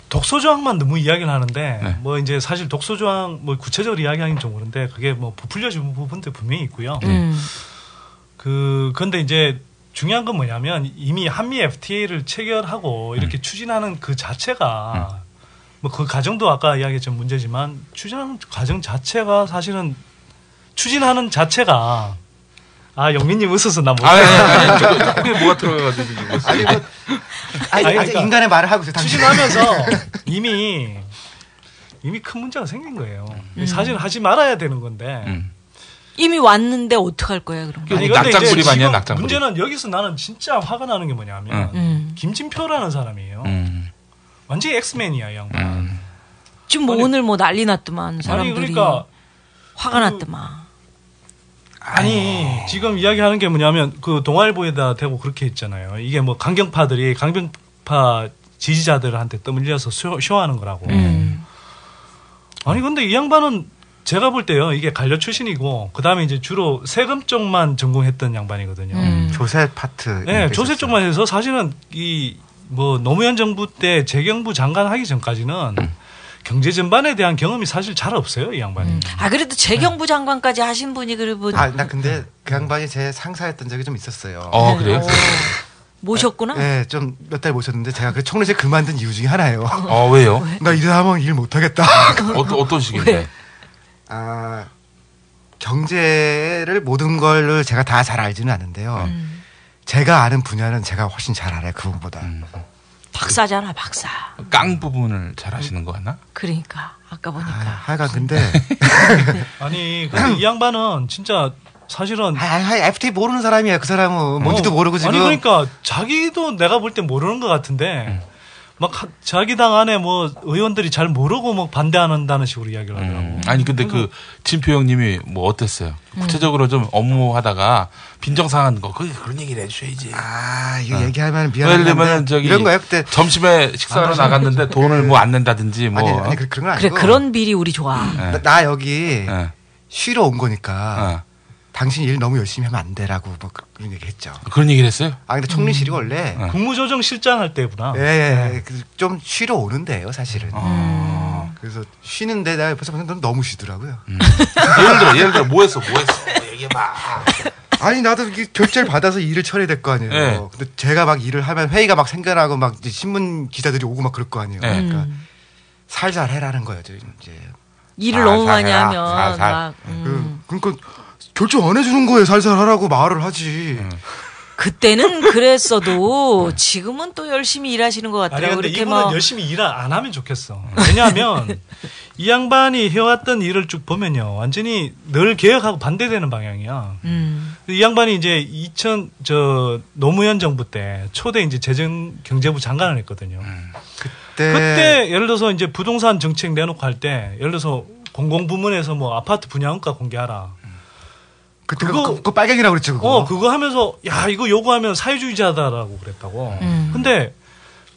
독소 조항만 너무 이야기를 하는데 뭐 이제 사실 독소 조항 뭐 구체적으로 이야기하기는 좀 그런데 그게 뭐 부풀려진 부분도 분명히 있고요. 근데 이제 중요한 건 뭐냐면 이미 한미 FTA를 체결하고 이렇게 추진하는 그 자체가 뭐 그 과정도 아까 이야기했던 문제지만 추진하는 과정 자체가 사실은 추진하는 자체가 영민님 웃어서 나 못. 아니, 그게 뭐가 들어가가지고 지금. 아직 그러니까 인간의 말을 하고 있어요. 추진하면서 이미 큰 문제가 생긴 거예요. 사실 하지 말아야 되는 건데. 이미 왔는데 어떡할 거야 그럼? 낙장불입 아니야 낙장불입. 문제는 여기서 나는 진짜 화가 나는 게 뭐냐면 김진표라는 사람이에요. 완전히 엑스맨이야 이 양반. 지금 뭐 오늘 뭐 난리 났더만 사람들이. 그러니까 화가 났더만. 아니 지금 이야기하는 게 뭐냐면 그 동아일보에다 대고 그렇게 했잖아요. 이게 뭐 강경파 지지자들한테 떠밀려서 쇼하는 거라고. 아니 근데 이 양반은 제가 볼 때요 이게 관료 출신이고 그 다음에 이제 주로 세금 쪽만 전공했던 양반이거든요. 조세 파트. 네, 조세 쪽만 해서 사실은 이 뭐 노무현 정부 때 재경부 장관 하기 전까지는 경제 전반에 대한 경험이 사실 잘 없어요 이 양반이. 그래도 재경부 장관까지 하신 분이 그리고. 나 근데 그 양반이 제 상사였던 적이 좀 있었어요. 그래요? 모셨구나? 네, 좀 몇 달 모셨는데 제가 그 총리실 그만둔 이유 중에 하나예요. 왜요? 나 이러면 일 못하겠다. 어떤 식인데? 경제를 모든 걸 제가 다 잘 알지는 않는데요. 제가 아는 분야는 제가 훨씬 잘 알아요 그분보다. 박사잖아 박사. 깡 부분을 잘 하시는 거 같나? 그러니까 아까 보니까. 하여간 근데 아니 근데 이 양반은 진짜 사실은 FTA 모르는 사람이야. 그 사람은 뭔지도 모르고 지금. 아니 그러니까 자기도 내가 볼 때 모르는 것 같은데 막 자기 당 안에 뭐 의원들이 잘 모르고 뭐 반대한다는 식으로 이야기를 하더라고. 아니 근데 그 진표 형님이 뭐 어땠어요? 구체적으로 좀 업무하다가 빈정상한 거 그런 얘기를 해주셔야지. 이거 얘기하면 미안한데. 왜냐면 저기 이런 거야 그때 점심에 식사하러 나갔는데 돈을 뭐 안 낸다든지 뭐. 아니 그런 건 아니고. 그래 그런 비리 우리 좋아. 나 여기 쉬러 온 거니까. 당신 일 너무 열심히 하면 안 되라고 뭐 그런 얘기 했죠. 그런 얘기를 했어요? 근데 총리실이 원래 국무조정실장 할 때구나. 예. 좀 쉬러 오는데요, 사실은. 그래서 쉬는데 내가 옆에서 보면 너무 쉬더라고요. 예를 들어 뭐 했어? 얘기해봐. 아니 나도 결제를 받아서 일을 처리해야 될 거 아니에요. 네. 근데 제가 막 일을 하면 회의가 막 생겨나고 막 이제 신문 기자들이 오고 막 그럴 거 아니에요. 그러니까 살살 해라는 거예요, 이제. 일을 너무 많이 하면 막. 그러니까 결제 안 해주는 거예요. 살살 하라고 말을 하지. 그때는 그랬어도 지금은 또 열심히 일하시는 것 같아요. 아니 근데 이분은 열심히 일을 안 하면 좋겠어. 왜냐하면 이 양반이 해왔던 일을 쭉 보면요, 완전히 늘 개혁하고 반대되는 방향이야. 이 양반이 이제 노무현 정부 때 초대 이제 재정경제부 장관을 했거든요. 그때 예를 들어서 이제 부동산 정책 내놓고 할 때 예를 들어서 공공부문에서 뭐 아파트 분양가 공개하라. 그거 빨갱이라고 그랬죠, 그거. 그거 하면서, 이거 요구하면 사회주의자다라고 그랬다고. 근데,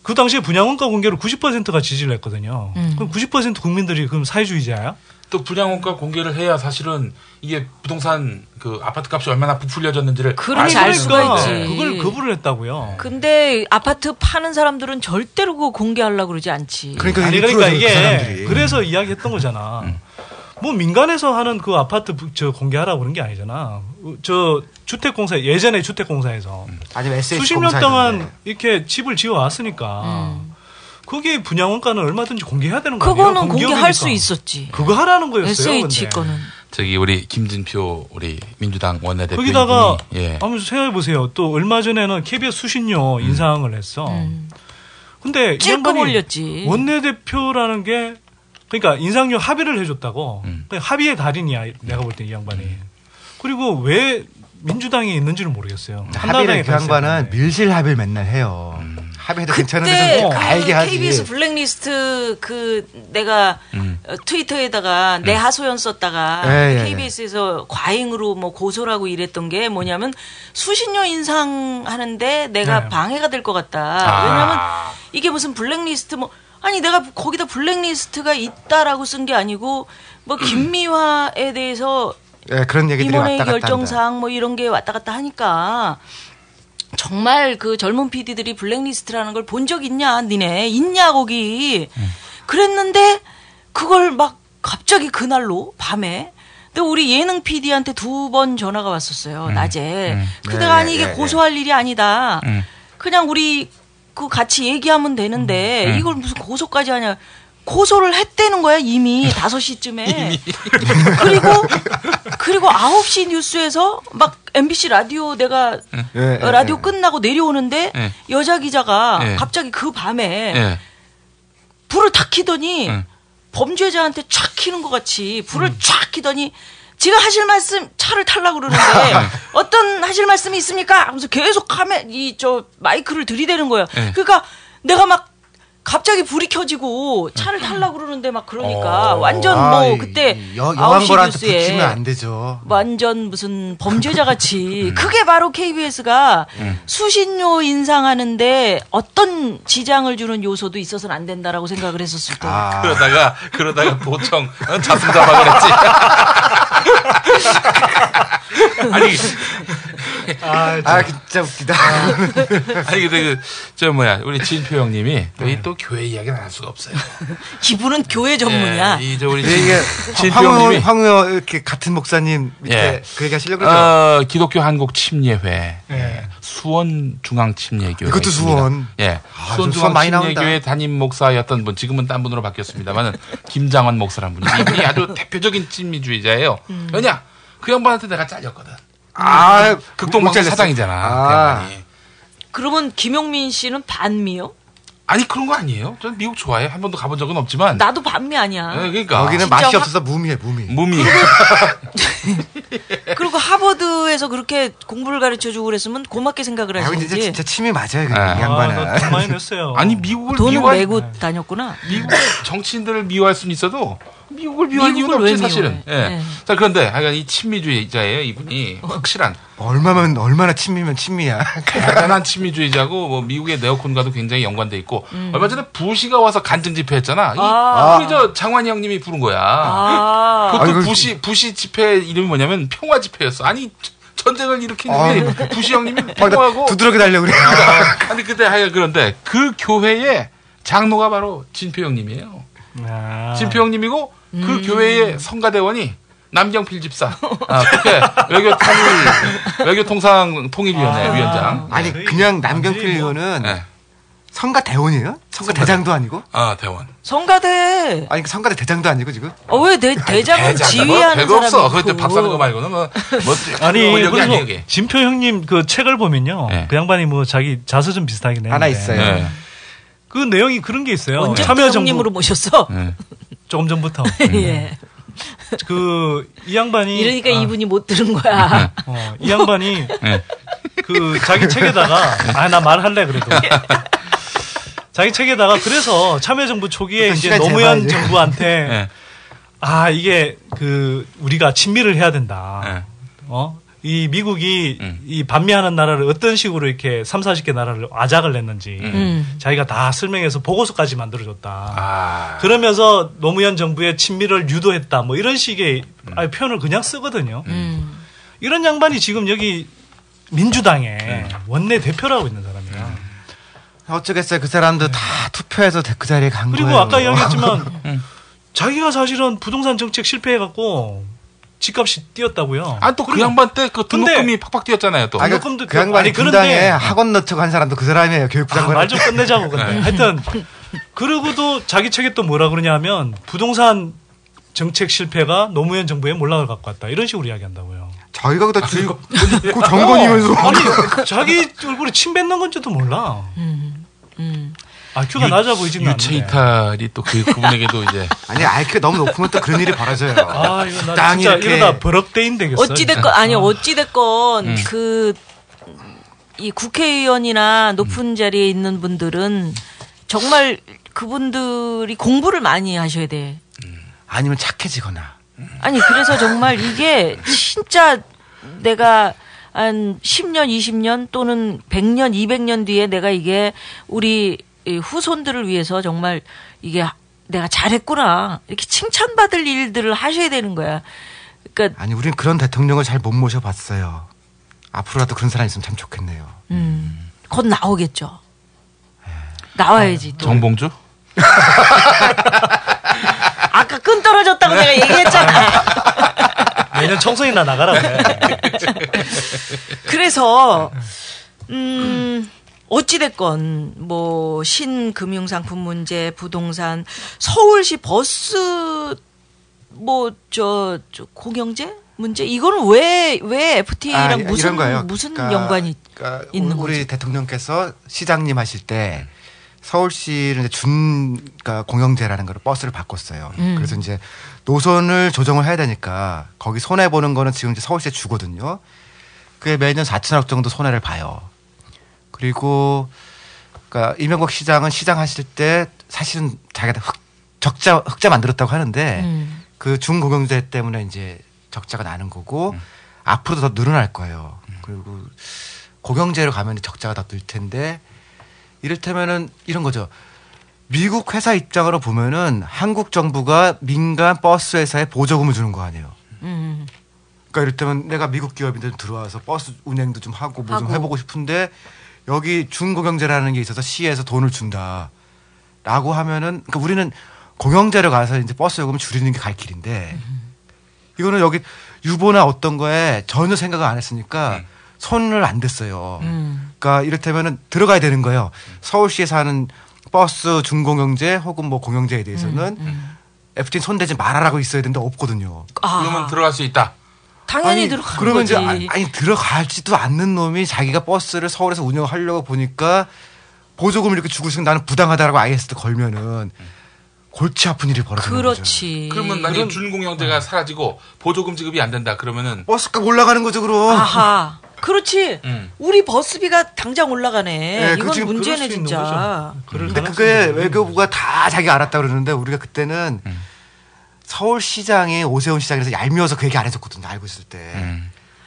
그 당시에 분양원가 공개를 90%가 지지를 했거든요. 그럼 90% 국민들이 그럼 사회주의자야? 또 분양원가 공개를 해야 사실은 이게 부동산 그 아파트 값이 얼마나 부풀려졌는지를 알 수가 있지. 그걸 거부를 했다고요. 근데 아파트 파는 사람들은 절대로 그거 공개하려고 그러지 않지. 그러니까 이게, 그래서 이야기했던 거잖아. 뭐 민간에서 하는 그 아파트 공개하라고 그런 게 아니잖아. 주택공사 예전에 주택공사에서 수십 년 동안 이렇게 집을 지어왔으니까 그게 분양원가는 얼마든지 공개해야 되는 거예요. 그거는 공개할 수 있었지. 그거 하라는 거였어요. SH 거는. 저기 우리 김진표 우리 민주당 원내대표님 거기다가 한번 생각해 보세요. 또 얼마 전에는 KBS 수신료 인상을 했어. 근데 이 양반이 올렸지. 원내대표라는 게 그러니까 인상료 합의를 해줬다고. 합의의 달인이야 내가 볼 때 이 양반이. 그리고 왜 민주당에 있는지를 모르겠어요. 합의를 그 양반은 밀실 합의를 맨날 해요. 합의해도 괜찮은데 좀 알게 하지. KBS 블랙리스트 내가 트위터에다가 내 하소연 썼다가 KBS에서 과잉으로 뭐 고소라고 이랬던 게 뭐냐면 수신료 인상하는데 내가 방해가 될 것 같다. 왜냐하면 이게 무슨 블랙리스트 아니 내가 거기다 블랙리스트가 있다라고 쓴 게 아니고 뭐 김미화에 대해서 그런 얘기들이 임원회 왔다 갔다 결정사항 뭐 이런 게 왔다 갔다 하니까 정말 그 젊은 PD들이 블랙리스트라는 걸 본 적 있냐 니네 있냐 거기 그랬는데 그걸 막 갑자기 그날로 밤에 또 우리 예능 PD한테 2번 전화가 왔었어요. 낮에. 그때가 아니 이게 고소할 일이 아니다. 그냥 우리 그 같이 얘기하면 되는데 이걸 무슨 고소까지 하냐. 고소를 했다는 거야 이미 5시쯤에. 그리고 9시 뉴스에서 막 MBC 라디오 내가 라디오 끝나고 내려오는데 여자 기자가 갑자기 그 밤에 불을 탁 켜더니 범죄자한테 촥 켜는 것 같이 불을 촥 켜더니 지금 하실 말씀 차를 타려고 그러는데 어떤 하실 말씀이 있습니까? 하면서 계속 마이크를 들이대는 거예요. 그러니까 내가 막 갑자기 불이 켜지고 차를 타려고 그러는데 막 그러니까 완전 뭐 그때 여왕벌한테 붙이면 안 되죠. 완전 무슨 범죄자 같이 그게 바로 KBS가 수신료 인상하는데 어떤 지장을 주는 요소도 있어서는 안 된다라고 생각을 했었을 때. 그러다가 도청 자승 자박을 했지. 아니 진짜 웃기다. 아니 근데 우리 진표 형님이 또 교회 이야기는 안 할 수가 없어요. 이분은 교회 전문이야. 이제 우리 진표 형님이 황우여 이렇게 같은 목사님 밑에 그 얘기 하시려고 그러죠. 기독교 한국 침례회 수원 중앙 침례교회. 이것도 수원. 수원 중앙 침례교회 담임 목사였던 분 지금은 딴 분으로 바뀌었습니다만은 김장원 목사라는 분이 이분이 아주 대표적인 친미주의자예요. 왜냐 그 양반한테 내가 잘렸거든. 극동방송 사장이잖아. 그러면 김용민 씨는 반미요? 아니 그런 거 아니에요. 저는 미국 좋아해요. 한 번도 가본 적은 없지만. 나도 반미 아니야. 그러니까 거기는 맛이 없어서 무미. 그리고 하버드에서 그렇게 공부를 가르쳐주고 그랬으면 고맙게 생각을 하시는지. 근데 진짜 침이 맞아요. 이 양반은. 돈 많이 냈어요. 아니 미국을 돈은 내고 다녔구나. 미국 정치인들을 미워할 수는 있어도 미국을 미워할 이유는 없지 사실은. 자 그런데 하여간 이 친미주의자예요 이분이 확실한. 얼마나 친미면 친미야. 대단한 친미주의자고 뭐 미국의 네오콘과도 굉장히 연관돼 있고 얼마 전에 부시가 와서 간증 집회했잖아. 우리 저 장관이 형님이 부른 거야. 그것도 부시 집회 이름이 뭐냐면 평화 집회였어. 아니 전쟁을 일으키는데 부시 형님이 평화하고 두드러기 달려 그래. 아니 그때 하여간 그런데 그 교회의 장로가 바로 진표 형님이에요. 진표 형님이고 그 교회의 성가대원이 남경필 집사, 국회 외교통상통일위원회 위원장. 아니 그냥 남경필 의원은 성가대원이에요? 성가대장도 아니고? 대원. 성가대. 아니 성가대 대장도 아니고 지금? 왜 대장은 지휘하는 배가 없어. 그때 밥 사는 거 말고는 아니 그리고 진표 형님 그 책을 보면요, 그 양반이 뭐 자기 자서 좀 비슷하긴 했는데 하나 있어요. 그 내용이 그런 게 있어요. 언제 형님으로 모셨어? 조금 전부터. 이 양반이 이러니까 이분이 못 들은 거야. 이 양반이 그 자기 책에다가 나 말할래 그래도 자기 책에다가 그래서 참여정부 초기에 이제 노무현 정부한테 이게 우리가 친미를 해야 된다. 이 미국이 이 반미하는 나라를 어떤 식으로 이렇게 30-40개 나라를 아작을 냈는지 자기가 다 설명해서 보고서까지 만들어줬다. 그러면서 노무현 정부의 친미를 유도했다. 뭐 이런 식의 표현을 그냥 쓰거든요. 이런 양반이 지금 여기 민주당의 원내 대표라고 있는 사람이야. 어쩌겠어요. 그 사람도 다 투표해서 그 자리에 간 그리고 거예요. 아까 이야기했지만 자기가 사실은 부동산 정책 실패해갖고 집값이 뛰었다고요. 또 그 양반 때 그 등록금이 팍팍 뛰었잖아요. 또. 등록금도 그 양반이 분당에 학원 넣자고 한 사람도 그 사람이에요. 교육부 장관. 말 좀 끝내자고 근데. 하여튼 그러고도 자기 책에 또 뭐라 그러냐면 부동산 정책 실패가 노무현 정부의 몰락을 갖고 왔다. 이런 식으로 이야기한다고요. 자기가 그 정권이면서. 아니 자기 얼굴에 침 뱉는 건지도 몰라. IQ가 낮아 보이지는 않는데. 유체 이탈이 또 그분에게도 이제. 아니 IQ가 너무 높으면 또 그런 일이 벌어져요. 이거 나 진짜 이러다 버럭대인 되겠어. 어찌됐건 이 국회의원이나 높은 자리에 있는 분들은 정말 그분들이 공부를 많이 하셔야 돼. 아니면 착해지거나. 아니 그래서 정말 이게 진짜 내가 한 10년, 20년 또는 100년, 200년 뒤에 내가 이게 우리 후손들을 위해서 정말 이게 내가 잘했구나 이렇게 칭찬받을 일들을 하셔야 되는 거야. 그러니까 아니 우리는 그런 대통령을 잘 못 모셔봤어요. 앞으로라도 그런 사람이 있으면 참 좋겠네요. 곧 나오겠죠. 나와야지. 또. 정봉주? 아까 끈 떨어졌다고 내가 얘기했잖아. 내년 총선이나 나가라고 해. 그래서 어찌됐건 뭐 신금융상품 문제, 부동산, 서울시 버스 뭐 저 공영제 문제 이거는 왜 FTA랑 무슨 연관이 있는 거죠? 우리 대통령께서 시장님 하실 때 서울시를 그러니까 공영제라는 거를 버스를 바꿨어요. 그래서 이제 노선을 조정을 해야 되니까 거기 손해 보는 거는 지금 이제 서울시에 주거든요. 그게 매년 4천억 정도 손해를 봐요. 그리고 그러니까 이명박 시장은 시장 하실 때 사실은 자기가 흑자 만들었다고 하는데 그 중공영제 때문에 이제 적자가 나는 거고 앞으로도 더 늘어날 거예요. 그리고 공영제로 가면 적자가 더 늘 텐데 이를테면은 이런 거죠. 미국 회사 입장으로 보면은 한국 정부가 민간 버스 회사에 보조금을 주는 거 아니에요. 그러니까 이를테면 내가 미국 기업인들 들어와서 버스 운행도 좀 하고 뭐 좀 해보고 싶은데 여기 중공영제라는 게 있어서 시에서 돈을 준다라고 하면은 그러니까 우리는 공영제로 가서 이제 버스 요금을 줄이는 게 갈 길인데 이거는 여기 유보나 어떤 거에 전혀 생각을 안 했으니까 손을 안 댔어요. 그러니까 이를테면은 들어가야 되는 거예요. 서울시에서 하는 버스 중공영제 혹은 뭐 공영제에 대해서는 FTA 손대지 말아라고 있어야 되는데 없거든요. 그러면 들어갈 수 있다. 당연히 들어가는 그러면 거지. 이제 아니 들어갈지도 않는 놈이 자기가 버스를 서울에서 운영하려고 보니까 보조금을 이렇게 주고 있으면 나는 부당하다라고 IS도 걸면은 골치 아픈 일이 벌어지는 그렇지. 거죠. 그러면 만약에 준공영제가 사라지고 보조금 지급이 안 된다 그러면은 버스값 올라가는 거죠 그럼. 아하. 그렇지. 우리 버스비가 당장 올라가네. 네, 이건 문제네 진짜. 근데 그게 외교부가 다 자기가 알았다 그러는데 우리가 그때는 서울시장이 오세훈 시장에서 얄미워서 그 얘기 안 해줬거든요. 알고 있을 때.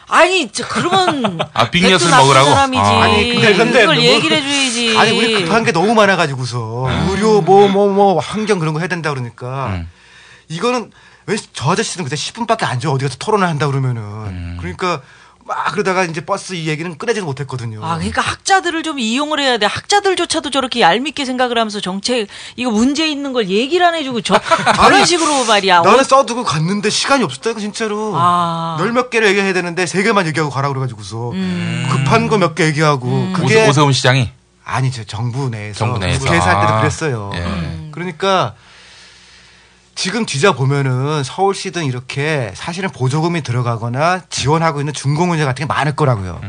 아니, 그러면 빅엿을 먹으라고. 사람이지. 아니, 근데 그걸 얘기를 해줘야지. 아니, 우리 급한 게 너무 많아가지고서 의료 뭐 환경 그런 거 해야 된다 그러니까 이거는 왜 저 아저씨는 그때 10분밖에 안 줘 어디 가서 토론을 한다 그러면은 그러니까 막 그러다가 이제 버스 이 얘기는 꺼내지도 못했거든요. 그러니까 학자들을 좀 이용을 해야 돼. 학자들조차도 저렇게 얄밉게 생각을 하면서 정책 이거 문제 있는 걸 얘기를 안 해주고 저런 식으로 말이야. 나는 써두고 갔는데 시간이 없었다 진짜로. 열 몇 개를 얘기해야 되는데 3개만 얘기하고 가라 그래가지고서 급한 거 몇 개 얘기하고 그게 오세훈 시장이 아니죠 정부 내에서 국회에서 할 때도 그랬어요. 그러니까. 지금 뒤져보면은 서울시든 이렇게 사실은 보조금이 들어가거나 지원하고 있는 중공영제 같은 게 많을 거라고요.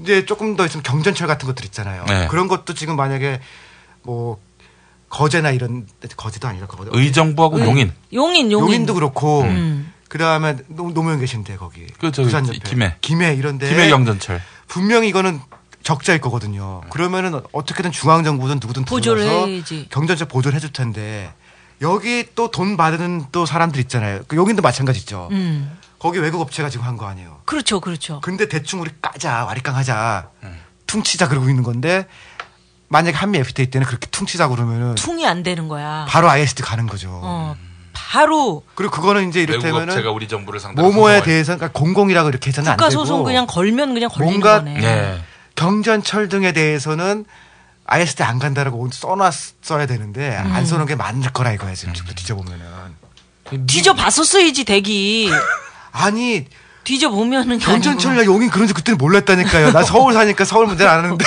이제 조금 더 있으면 경전철 같은 것들 있잖아요. 네. 그런 것도 지금 만약에 뭐 거제나 이런 거제도 아니라 의정부하고 용인도 그렇고 그 다음에 노무현 계신데 거기 부산 옆에 김해 이런데 김해 경전철 분명히 이거는 적자일 거거든요. 그러면은 어떻게든 중앙정부든 누구든 들어서 경전철 보조를 해줄 텐데. 여기 또 돈 받는 또 사람들 있잖아요. 여긴도 마찬가지죠. 거기 외국 업체가 지금 한 거 아니에요. 그렇죠, 그렇죠. 근데 대충 우리 까자, 와리깡하자, 퉁치자 그러고 있는 건데 만약에 한미 FTA 때는 그렇게 퉁치자 그러면은 퉁이 안 되는 거야. 바로 ISD 가는 거죠. 바로. 그리고 그거는 이제 이를테면은 외국 업체가 우리 정부를 상대로 모모에 대해서는 그러니까 공공이라고 이렇게 해서는 안 되고 국가소송 그냥 걸면 그냥 걸리는 뭔가 거네. 경전철 등에 대해서는 ISD 안 간다라고 써놨어야 되는데 안 써놓은 게 맞을 거라 이거야 지금 뒤져보면은. 뒤져봤었어야지 대기. 아니 뒤져보면은 경전철이나 용인 그런지 그때는 몰랐다니까요. 나 서울 사니까 서울 문제는 아는데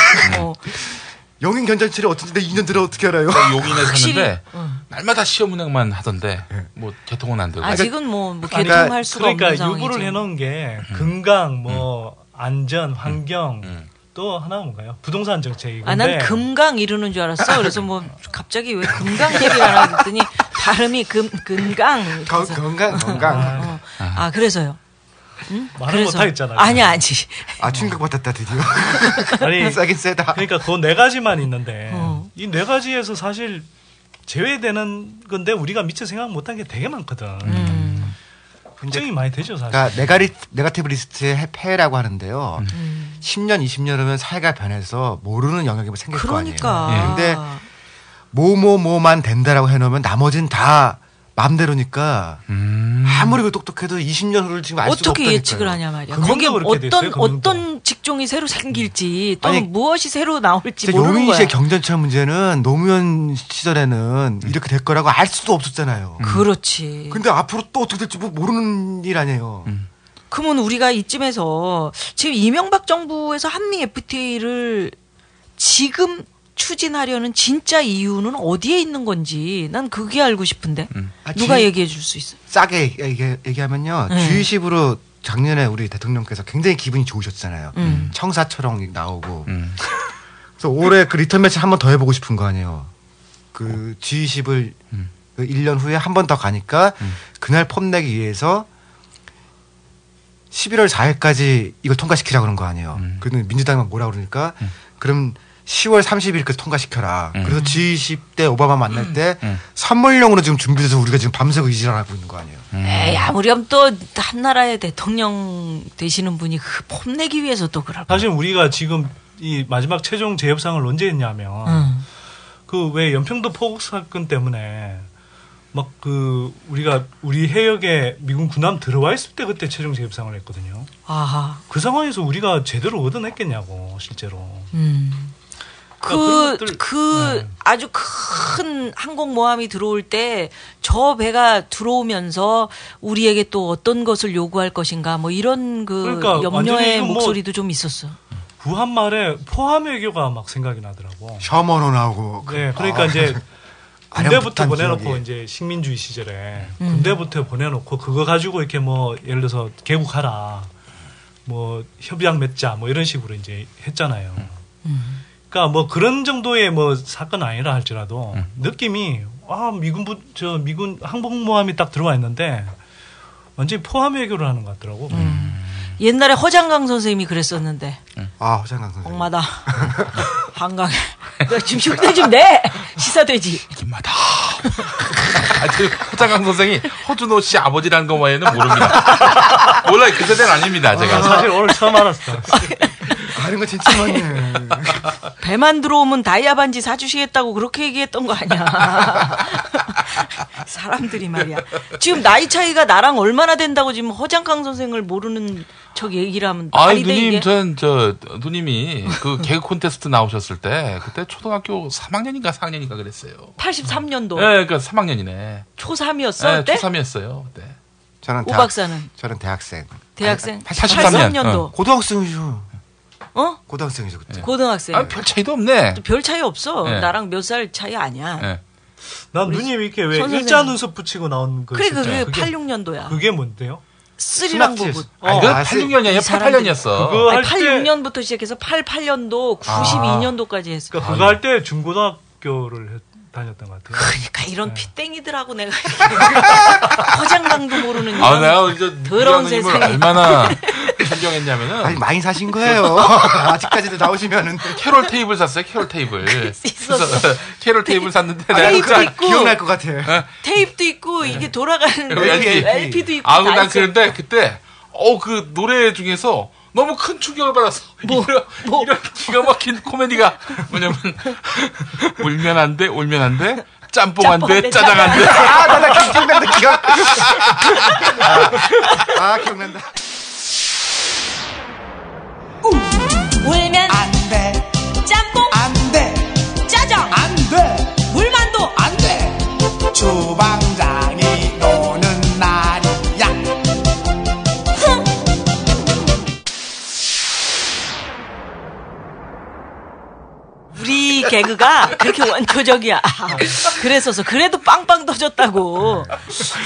용인 경전철이 어쩐지 내 2년 들어 어떻게 알아요? 용인에 사는데 날마다 시험 운행만 하던데 뭐 개통은 안 되고. 아직은 뭐 개통할 수가 없는 상황이죠. 그러니까 유보를 해놓은 게 건강, 뭐 안전, 환경. 또 하나 뭔가요? 부동산 정책이고. 난 금강 이러는 줄 알았어. 그래서 뭐 갑자기 왜 금강 얘기를 하나 했더니 발음이 건강. 건강. 그래서요. 말을 못하겠잖아요. 아니. 충격받았다 드디어. 아니 싸긴 세다. 그러니까 그 4가지만 있는데 이 4가지에서 사실 제외되는 건데 우리가 미처 생각 못한 게 되게 많거든. 걱정이 많이 되죠 사실. 그러니까 네거티브 리스트의 폐해라고 하는데요. 10년, 20년이면 사회가 변해서 모르는 영역이 생길 거 아니에요. 그런데 뭐만 된다라고 해놓으면 나머지는 다 마음대로니까 아무리 그 똑똑해도 20년 후를 지금 알 수가 없다니까요. 어떻게 예측을 하냐 말이야. 거기에 어떤 직종이 새로 생길지 또는 아니, 무엇이 새로 나올지 모르는 거야. 용인시의 경전철 문제는 노무현 시절에는 이렇게 될 거라고 알 수도 없었잖아요. 그렇지. 근데 앞으로 또 어떻게 될지 모르는 일 아니에요. 그러면 우리가 이쯤에서 지금 이명박 정부에서 한미 FTA를 지금 추진하려는 진짜 이유는 어디에 있는 건지 난 그게 알고 싶은데 누가 얘기해 줄 수 있어요? 싸게 얘기하면요. G20으로 작년에 우리 대통령께서 굉장히 기분이 좋으셨잖아요. 청사철옹 나오고. 그래서 올해 그 리턴 매치 한 번 더 해보고 싶은 거 아니에요. 그 G20을 그 1년 후에 한 번 더 가니까 그날 폼내기 위해서 11월 4일까지 이걸 통과시키라고 그런 거 아니에요. 그러면 민주당은 뭐라 그러니까 그럼 10월 30일까지 통과시켜라. 그래서 G20 때 오바마 만날 때 선물용으로 지금 준비돼서 우리가 지금 밤새고 이질하고 있는 거 아니에요. 에이, 아무렴 또 한 나라의 대통령 되시는 분이 그 폼내기 위해서 또 그럴 사실 우리가 지금 이 마지막 최종 재협상을 언제 했냐면 그 왜 연평도 포국 사건 때문에 막 그 우리가 우리 해역에 미군 군함 들어와 있을 때 그때 최종 재협상을 했거든요. 아하. 그 상황에서 우리가 제대로 얻어냈겠냐고 실제로. 네. 아주 큰 항공모함이 들어올 때 저 배가 들어오면서 우리에게 또 어떤 것을 요구할 것인가 뭐 이런 그러니까 염려의 목소리도 좀 있었어. 구한 말에 포함 외교가 막 생각이 나더라고. 셔머로 나오고. 네, 그러니까 이제 군대부터 보내놓고 지역이. 이제 식민주의 시절에 군대부터 보내놓고 그거 가지고 이렇게 뭐 예를 들어서 개국하라, 뭐 협약 맺자 뭐 이런 식으로 이제 했잖아요. 그러니까 뭐 그런 정도의 뭐 사건 아니라 할지라도 느낌이 미군 항공모함이 딱 들어와 있는데 완전히 포함 외교를 하는 것 같더라고. 옛날에 허장강 선생님이 그랬었는데. 허장강 선생님. 엉마다. 한강에. 너 지금 흉내 좀 내! 시사돼지. 김마다. 허장강 선생이 허준호 씨 아버지라는 것 외에는 모릅니다. 몰라요. 그 세대는 아닙니다. 제가. 사실 오늘 처음 알았어. 아는 거 진짜 많네. 배만 들어오면 다이아 반지 사주시겠다고 그렇게 얘기했던 거 아니야. 사람들이 말이야. 지금 나이 차이가 나랑 얼마나 된다고 지금 허장강 선생을 모르는 척 얘기를 하면 아니 누님 누님이 그 개그 콘테스트 나오셨을 때 그때 초등학교 3학년인가 4학년인가 그랬어요. 83년도. 네, 그러니까 3학년이네. 초3이었어? 네, 초3이었어요. 네. 저는 오 박사는? 저는 대학생. 83년도. 고등학생이죠. 고등학생이죠 그때. 고등학생. 별 차이도 없네. 별 차이 없어. 네. 나랑 몇 살 차이 아니야. 네. 난 누님 이렇게 왜 일자 눈썹 붙이고 나온 거. 그래 그게 86년도야. 그게 뭔데요? 쓰리랑 부부. 아니, 86년이 아니야. 88년이었어. 86년부터 시작해서 88년도, 92년도까지 했어. 그러니까 그거 할 때 중고등학교를 다녔던 것 같아요. 그러니까 이런 피땡이들하고 내가 허장강도 모르는 내가 더러운 세상에 얼마나 존경했냐면은 아니 많이 사신 거예요. 아직까지도 나오시면은 캐롤 테이블 샀어요. 캐롤 테이블. 그래서 캐롤 테이블 샀는데 내가 기억날 것 같아요. 테이프도 있고 이게 돌아가는 LP도 있고. 난 그런데 그때 그 노래 중에서 너무 큰 충격을 받았어. 이런 기가 막힌 코미디가 뭐냐면 울면 안 돼, 짬뽕 안 돼, 짜장 안 돼. 나 기억난다, 기억난다. 울면 안 돼. 짬뽕 안 돼. 짜장 안 돼. 물만두 안 돼. 주방장이 노는 날이야. 우리 개그가 그렇게 원초적이야. 그랬어서 그래도 빵빵 터졌다고.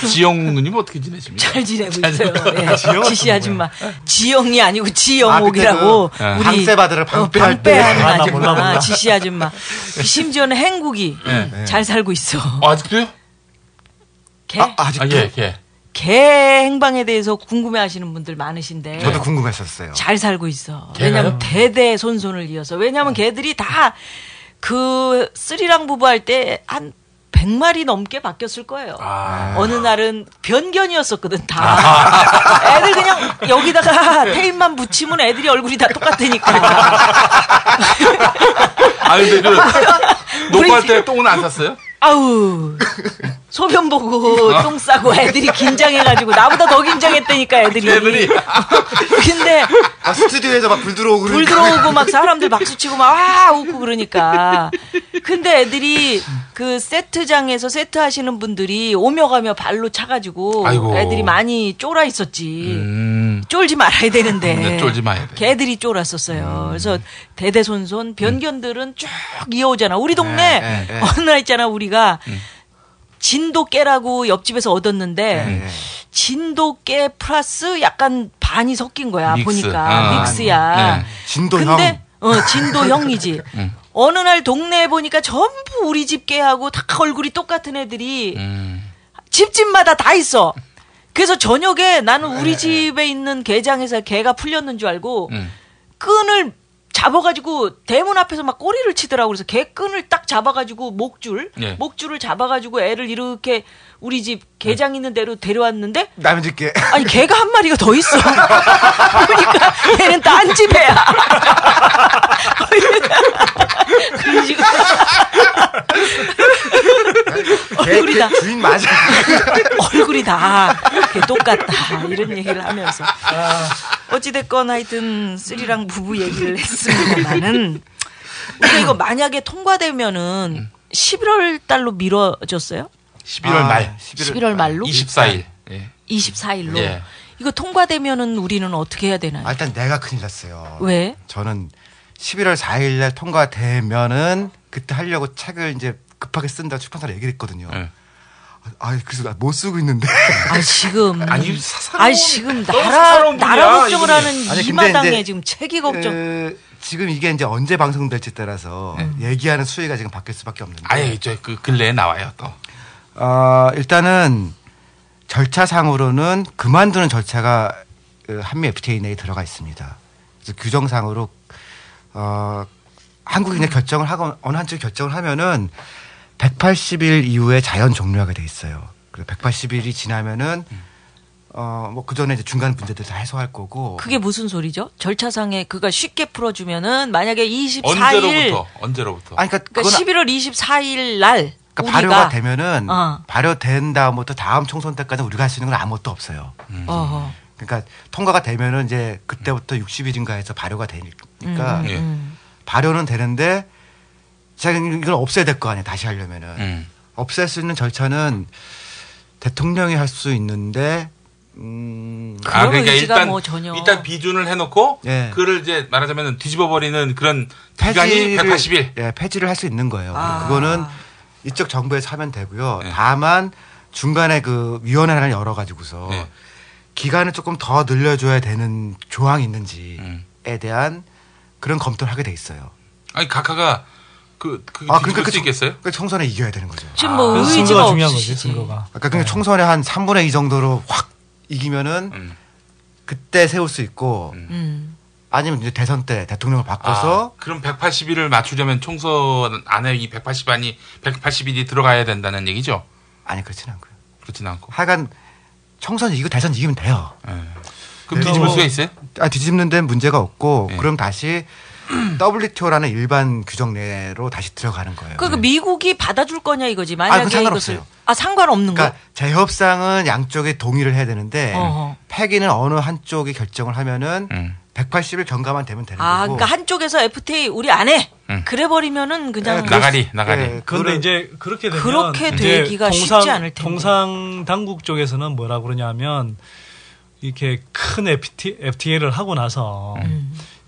지영 누님 어떻게 지내십니까? 잘 지내고 있어요. 네. 지시 아줌마. 지영이 아니고 지영옥이라고. 우리 방패바들을 방패하는 아줌마. 지시 아줌마. 심지어는 행국이 잘 살고 있어. 아직도요? 개? 아직도? 개. 개 행방에 대해서 궁금해하시는 분들 많으신데 저도 궁금했었어요. 잘 살고 있어. 왜냐하면 대대손손을 이어서. 왜냐하면 개들이 다 그 쓰리랑 부부 할 때 한 100마리 넘게 바뀌었을 거예요. 어느 날은 변견이었었거든 다. 애들 그냥 여기다가 테이프만 붙이면 애들이 얼굴이 다 똑같으니까. 근데 녹화할 때 똥은 안 샀어요? 아우 소변 보고 똥 싸고 애들이 긴장해가지고 나보다 더 긴장했다니까 애들이. 근데 스튜디오에서 막 불 들어오고 막 사람들 박수 치고 막 와 웃고 그러니까. 근데 애들이 그 세트장에서 세트 하시는 분들이 오며 가며 발로 차가지고 아이고. 애들이 많이 쫄아 있었지. 쫄지 말아야 되는데. 쫄지 마야 돼. 걔들이 쫄았었어요. 그래서 대대손손 변견들은 쭉 이어오잖아. 우리 동네 어느 날 있잖아 우리가 진돗개라고 옆집에서 얻었는데 진돗개 플러스 약간 반이 섞인 거야. 보니까 믹스야. 진도형. 근데 진도형이지. 어느 날 동네에 보니까 전부 우리 집 개하고 다 얼굴이 똑같은 애들이 집집마다 다 있어. 그래서 저녁에 나는 우리 집에 있는 개장에서 개가 풀렸는 줄 알고 끈을 잡아가지고 대문 앞에서 막 꼬리를 치더라고. 그래서 개 끈을 딱 잡아가지고 목줄을 잡아가지고 애를 이렇게 우리 집 개장 있는 데로 데려왔는데 남의 집 개. 아니 개가 한 마리가 더 있어. 그러니까 걔는 딴 집애야. 그런 식으로. 얼굴이 다 주인 맞아. 얼굴이 다 똑같다 이런 얘기를 하면서 어찌됐건 하여튼 쓰리랑 부부 얘기를 했습니다만은 우리가 이거 만약에 통과되면은 11월 달로 미뤄졌어요? 11월 말. 11월 말로? 24일. 24일로. 예. 이거 통과되면은 우리는 어떻게 해야 되나요? 일단 내가 큰일 났어요. 왜? 저는 11월 4일 날 통과되면은 그때 하려고 책을 이제 급하게 쓴다고 출판사로 얘기를 했거든요. 그래서 못 쓰고 있는데. 지금. 지금 나라 걱정을 하는 이 마당에 지금 책이 걱정. 지금 이게 이제 언제 방송될지 따라서 얘기하는 수위가 지금 바뀔 수밖에 없는데. 그 근래에 나와요, 또. 일단은 절차상으로는 그만두는 절차가 한미 FTA 내에 들어가 있습니다. 그래서 규정상으로, 한국이 그냥 결정을 하고 어느 한쪽이 결정을 하면은 180일 이후에 자연 종료하게 돼 있어요. 그래서 180일이 지나면은 뭐 그 전에 이제 중간 문제들 다 해소할 거고. 그게 무슨 소리죠? 절차상에 그가 쉽게 풀어주면은 만약에 24일 언제로부터? 그러니까 11월 24일 날 그러니까 발효가 되면은 발효된 다음부터 다음 총선 때까지 우리가 할 수 있는 건 아무것도 없어요. 그러니까 통과가 되면은 이제 그때부터 60일인가 해서 발효가 되니까 발효는 되는데 제가 이걸 없애야 될 거 아니에요. 다시 하려면은 없앨 수 있는 절차는 대통령이 할 수 있는데. 그러니까 일단 비준을 해놓고 그를 이제 말하자면 뒤집어버리는 그런 기간이 180일. 폐지를 할 수 있는 거예요. 그거는 이쪽 정부에서 하면 되고요. 다만 중간에 그 위원회를 열어가지고서 기간을 조금 더 늘려줘야 되는 조항이 있는지에 대한 그런 검토를 하게 돼 있어요. 아니 각하가 그러니까 수 있겠어요? 그 총선에 이겨야 되는 거죠. 지금 뭐 의지가 중요한 거지 증거가. 그러니까 총선에 한 3분의 2 정도로 확 이기면은 그때 세울 수 있고 아니면 이제 대선 때 대통령을 바꿔서 그럼 180일을 맞추려면 총선 안에 이 180일이 들어가야 된다는 얘기죠? 아니 그렇지는 않고요. 그렇진 않고. 하여간 총선 이기고 대선 이기면 돼요. 그럼 뒤집을 수가 있어요? 뒤집는 데는 문제가 없고 그럼 다시 WTO라는 일반 규정 내로 다시 들어가는 거예요. 그러니까 미국이 받아줄 거냐 이거지. 만약에 상관없어요. 상관없는 그러니까 재협상은 양쪽이 동의를 해야 되는데 폐기는 어느 한쪽이 결정을 하면은 180일 경과만 되면 되는 거고. 그러니까 한쪽에서 FTA 우리 안 해. 그래 버리면은 그냥 나가리. 그런데 이제 그렇게 되면 그렇게 되기가 쉽지 않을 텐데. 통상 당국 쪽에서는 뭐라 그러냐면 이렇게 큰 FTA를 하고 나서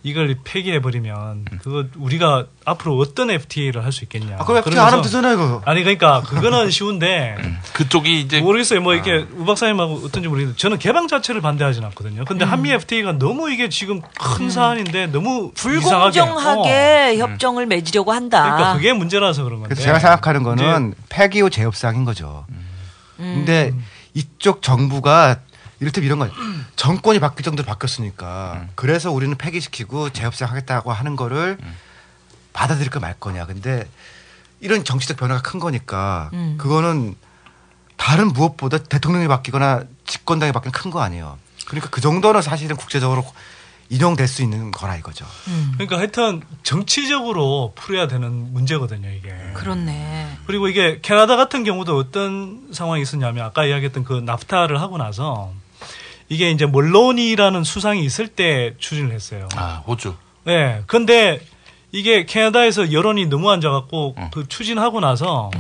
이걸 폐기해버리면 그거 우리가 앞으로 어떤 FTA를 할 수 있겠냐. 그럼 FTA 안 하면 되잖아요, 그거. 아니 그러니까 그거는 쉬운데 그쪽이 이제 모르겠어요. 뭐 이렇게 우 박사님하고 어떤지 모르겠는데 저는 개방 자체를 반대하지는 않거든요. 근데 한미 FTA가 너무 이게 지금 큰 사안인데 너무 불공정하게 협정을 맺으려고 한다. 그러니까 그게 문제라서 그런 건데. 그래서 제가 생각하는 거는 폐기 후 재협상인 거죠. 근데 이쪽 정부가 이를테면 이런 거예요. 정권이 바뀔 정도로 바뀌었으니까 그래서 우리는 폐기시키고 재협상하겠다고 하는 거를 받아들일까 말 거냐. 근데 이런 정치적 변화가 큰 거니까 그거는 다른 무엇보다 대통령이 바뀌거나 집권당이 바뀌는 큰 거 아니에요. 그러니까 그 정도는 사실은 국제적으로 인용될 수 있는 거라 이거죠. 그러니까 하여튼 정치적으로 풀어야 되는 문제거든요, 이게. 그렇네. 그리고 이게 캐나다 같은 경우도 어떤 상황이 있었냐면 아까 이야기했던 그 나프타를 하고 나서 이게 이제 멀로니라는 수상이 있을 때 추진을 했어요. 아, 호주. 네. 근데 이게 캐나다에서 여론이 너무 안 좋아갖고 그 추진하고 나서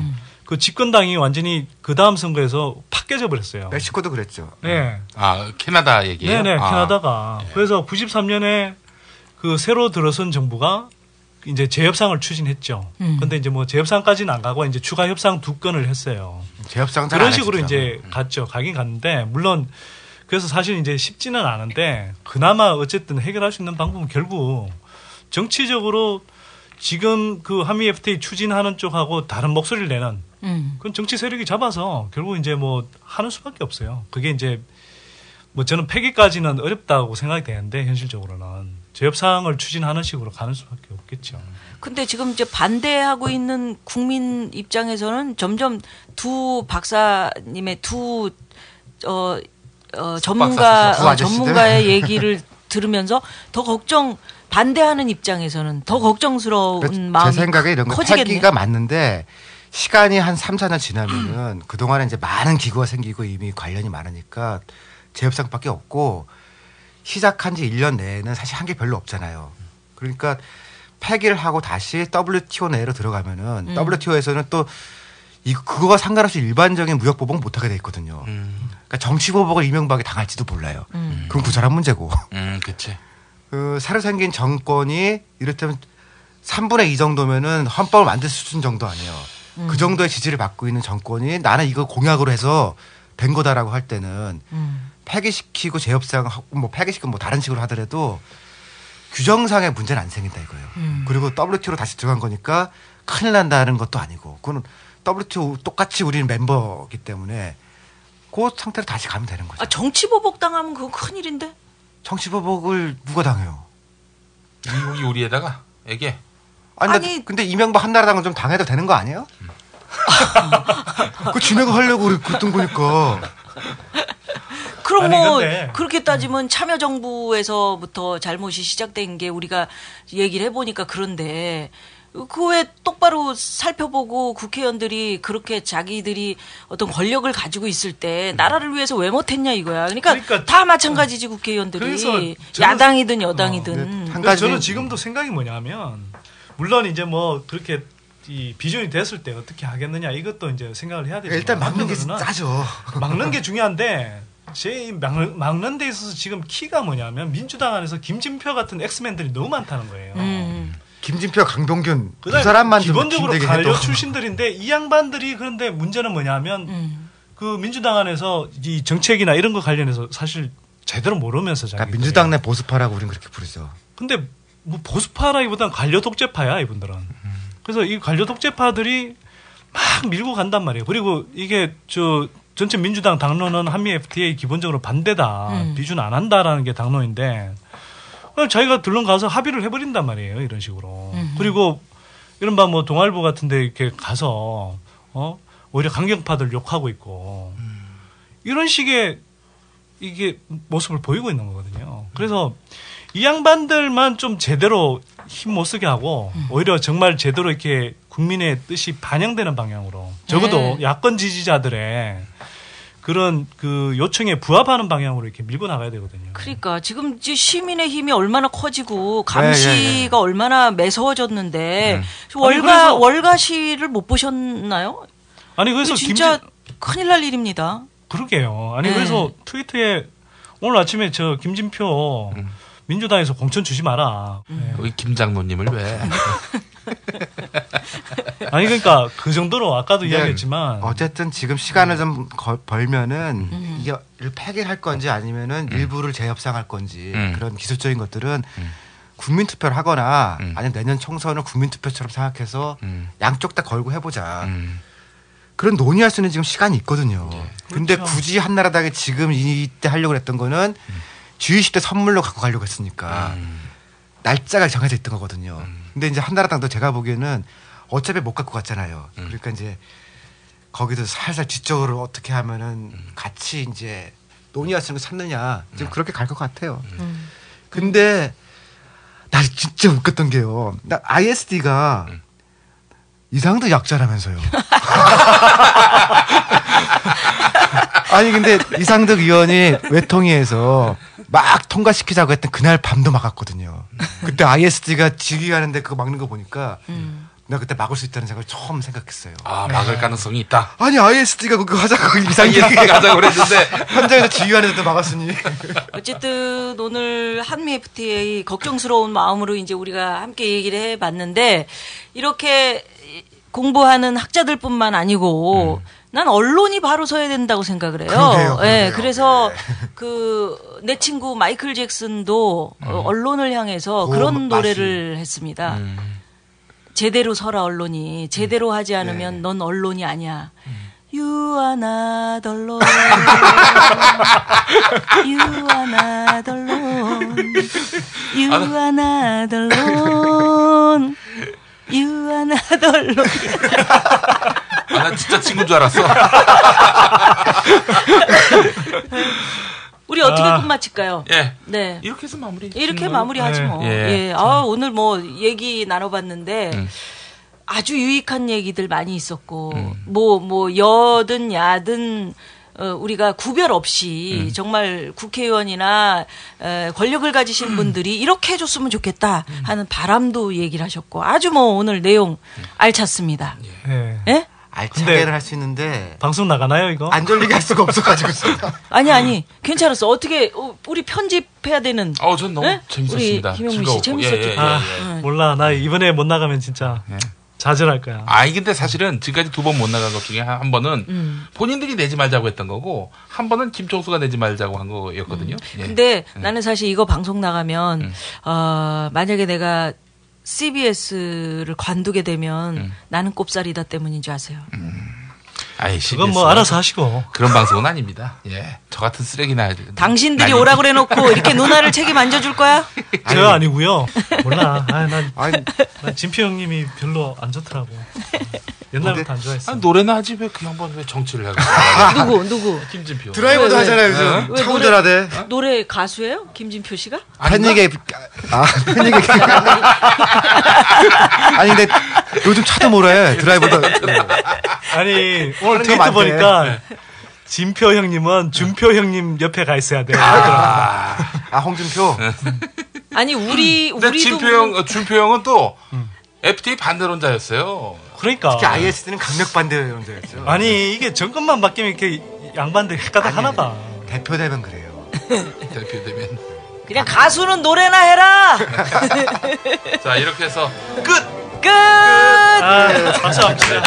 그 집권당이 완전히 그 다음 선거에서 팍 깨져버렸어요. 멕시코도 그랬죠. 네. 아, 캐나다 얘기예요? 네네, 캐나다가. 네. 그래서 93년에 그 새로 들어선 정부가 이제 재협상을 추진했죠. 근데 이제 뭐 재협상까지는 안 가고 이제 추가 협상 2건을 했어요. 재협상 그런 식으로 이제 갔죠. 가긴 갔는데 물론 그래서 사실 이제 쉽지는 않은데 그나마 어쨌든 해결할 수 있는 방법은 결국 정치적으로 지금 그 한미 FTA 추진하는 쪽하고 다른 목소리를 내는 그건 정치 세력이 잡아서 결국 이제 뭐 하는 수밖에 없어요. 그게 이제 뭐 저는 폐기까지는 어렵다고 생각이 되는데 현실적으로는 재협상을 추진하는 식으로 가는 수밖에 없겠죠. 근데 지금 이제 반대하고 있는 국민 입장에서는 점점 두 박사님의 두 전문가의 얘기를 들으면서 더 반대하는 입장에서는 더 걱정스러운 마음이 제 생각에 이런 거 폐기가 맞는데 시간이 한 3, 4년 지나면은 그동안에 이제 많은 기구가 생기고 이미 관련이 많으니까 재협상밖에 없고 시작한 지 1년 내에는 사실 한 게 별로 없잖아요. 그러니까 폐기를 하고 다시 WTO 내로 들어가면은 WTO에서는 또 그거와 상관없이 일반적인 무역 보복 못 하게 돼 있거든요. 그러니까 정치 보복을 이명박이 당할지도 몰라요. 그건 구절한 문제고. 그치. 그 새로 생긴 정권이 이를테면 3분의 2 정도면은 헌법을 만들 수준 정도 아니에요. 그 정도의 지지를 받고 있는 정권이 나는 이거 공약으로 해서 된 거다라고 할 때는 폐기시키고 재협상 뭐 폐기시키고 뭐 다른 식으로 하더라도 규정상의 문제는 안 생긴다 이거예요. 그리고 WTO로 다시 들어간 거니까 큰일 난다는 것도 아니고 그건 WTO 똑같이 우리는 멤버이기 때문에 그 상태로 다시 가면 되는 거죠. 아, 정치 보복 당하면 그거 큰일인데? 정치 보복을 누가 당해요? 미국이 우리에다가 얘기해. 아니 근데 이명박 한나라당은 좀 당해도 되는 거 아니에요? 그 지네가 하려고 그랬던 거니까. 그럼 뭐 그렇게 따지면 참여정부에서부터 잘못이 시작된 게 우리가 얘기를 해보니까 그런데 그 왜 똑바로 살펴보고 국회의원들이 그렇게 자기들이 어떤 권력을 가지고 있을 때 나라를 위해서 왜 못했냐 이거야. 그러니까 다 마찬가지지 국회의원들이 야당이든 여당이든. 저는 지금도 생각이 뭐냐면 물론 이제 뭐 그렇게 이 비전이 됐을 때 어떻게 하겠느냐 이것도 이제 생각을 해야 되죠. 일단 막는 게 짜죠. 막는 게 중요한데 막는 데 있어서 지금 키가 뭐냐면 민주당 안에서 김진표 같은 엑스맨들이 너무 많다는 거예요. 김진표, 강병균 두 사람만 기본적으로 관료 출신들인데 이 양반들이 그런데 문제는 뭐냐면 그 민주당 안에서 이 정책이나 이런 거 관련해서 사실 제대로 모르면서 그러니까 민주당 내 보수파라고 우리는 그렇게 부르죠. 근데 뭐 보수파라기보다는 관료 독재파야 이분들은. 그래서 이 관료 독재파들이 막 밀고 간단 말이에요. 그리고 이게 전체 민주당 당론은 한미 FTA 기본적으로 반대다. 비준 안 한다라는 게 당론인데 그냥 자기가 들러가서 합의를 해버린단 말이에요. 이런 식으로. 그리고 이른바 뭐 동아일보 같은 데 이렇게 가서 오히려 강경파들 욕하고 있고 이런 식의 이게 모습을 보이고 있는 거거든요. 그래서 이 양반들만 좀 제대로 힘 못 쓰게 하고 오히려 정말 제대로 이렇게 국민의 뜻이 반영되는 방향으로 적어도 야권 지지자들의 그런 그 요청에 부합하는 방향으로 이렇게 밀고 나가야 되거든요. 그러니까 지금 시민의 힘이 얼마나 커지고 감시가 얼마나 매서워졌는데 월가 시를 못 보셨나요? 아니 그래서 진짜 큰일 날 일입니다. 그러게요. 아니 그래서 트위터에 오늘 아침에 저 김진표 민주당에서 공천 주지 마라. 여기 김 장로님을 왜? 아니 그러니까 그 정도로 아까도 이야기했지만 어쨌든 지금 시간을 좀 벌면은 이게 폐기할 건지 아니면은 일부를 재협상할 건지 그런 기술적인 것들은 국민 투표를 하거나 아니면 내년 총선을 국민 투표처럼 생각해서 양쪽 다 걸고 해보자. 그런 논의할 수 있는 지금 시간이 있거든요. 근데 그렇죠. 굳이 한나라당이 지금 이때 하려고 했던 거는 G20 때 선물로 갖고 가려고 했으니까 날짜가 정해져 있던 거거든요. 근데 이제 한나라당도 제가 보기에는 어차피 못 갖고 갔잖아요. 그러니까 이제 거기도 살살 뒤쪽으로 어떻게 하면은 같이 이제 논의할 수 있는 거 찾느냐 지금 그렇게 갈 것 같아요. 근데 나 진짜 웃겼던 게요. 나 ISD가 이상도 약자라면서요. 아니 근데 이상득 의원이 외통위에서 막 통과시키자고 했던 그날 밤도 막았거든요. 그때 ISD가 직위하는데 그거 막는 거 보니까 나 그때 막을 수 있다는 생각을 처음 생각했어요. 아, 막을 가능성이 있다. 아니 ISD가 그거 하자고 이상득이 하자고 그랬는데 현장에서 지휘하는데도 막았으니. 어쨌든 오늘 한미 FTA 걱정스러운 마음으로 이제 우리가 함께 얘기를 해봤는데 이렇게 공부하는 학자들뿐만 아니고 난 언론이 바로 서야 된다고 생각을 해요. 그러게요. 네, 그래서 내 친구 마이클 잭슨도 언론을 향해서 그런 노래를 했습니다. 제대로 서라 언론이. 제대로 하지 않으면 넌 언론이 아니야. You are not alone. You are not alone. You are not alone. You are not alone. 난 진짜 친구인 줄 알았어. 우리 어떻게 끝마칠까요? 예. 네. 이렇게 해서 마무리. 이렇게 마무리하지 뭐. 예. 오늘 뭐 얘기 나눠봤는데 아주 유익한 얘기들 많이 있었고 뭐 여든 야든 우리가 구별 없이 정말 국회의원이나 권력을 가지신 분들이 이렇게 해줬으면 좋겠다 하는 바람도 얘기를 하셨고 아주 뭐 오늘 내용 알찼습니다. 예? 알차게를 할 수 있는데 방송 나가나요 이거? 안 졸리게 할 수가 없어가지고 아니 괜찮았어. 어떻게 우리 편집해야 되는 전 너무 재밌었습니다. 우리 김용민 씨 재밌었죠. 몰라 나 이번에 못 나가면 진짜 좌절할 거야. 근데 사실은 지금까지 2번 못 나간 것 중에 한 번은 본인들이 내지 말자고 했던 거고 한 번은 김총수가 내지 말자고 한 거였거든요. 근데 나는 사실 이거 방송 나가면 만약에 내가 CBS를 관두게 되면 나는 꼽살이다 때문인 줄 아세요. 그건 뭐 알아서 하시고. 그런 방송은 아닙니다. 예, 저 같은 쓰레기나. 당신들이 오라 그래놓고 이렇게 누나를 책임 안 져줄 거야? 저 아니고요. 몰라. 난 진표 형님이 별로 안 좋더라고. 옛날부터 안 좋아했어. 노래나 하지 왜 그 양반 왜 정치를 해? 누구? 김진표. 드라이버도 하잖아요 요즘. 차 운전하대. 노래 가수예요? 김진표 씨가? 팬 얘기. 아니 근데 요즘 차도 몰아요. 드라이버도. 아니 오늘 트위터 보니까 진표 형님은 준표 형님 옆에 가 있어야 돼. 홍준표. 아니 우리도 준표 형은 또 FTA 반대론자였어요. 그러니까. 특히 ISD는 강력 반대론자였죠. 아니 이게 정권만 바뀌면 이렇게 양반들 헷가닥 하나봐. 대표되면 그래요. 대표되면. 그냥 가수는 노래나 해라. 자 이렇게 해서 끝. 박수 한번 주세요.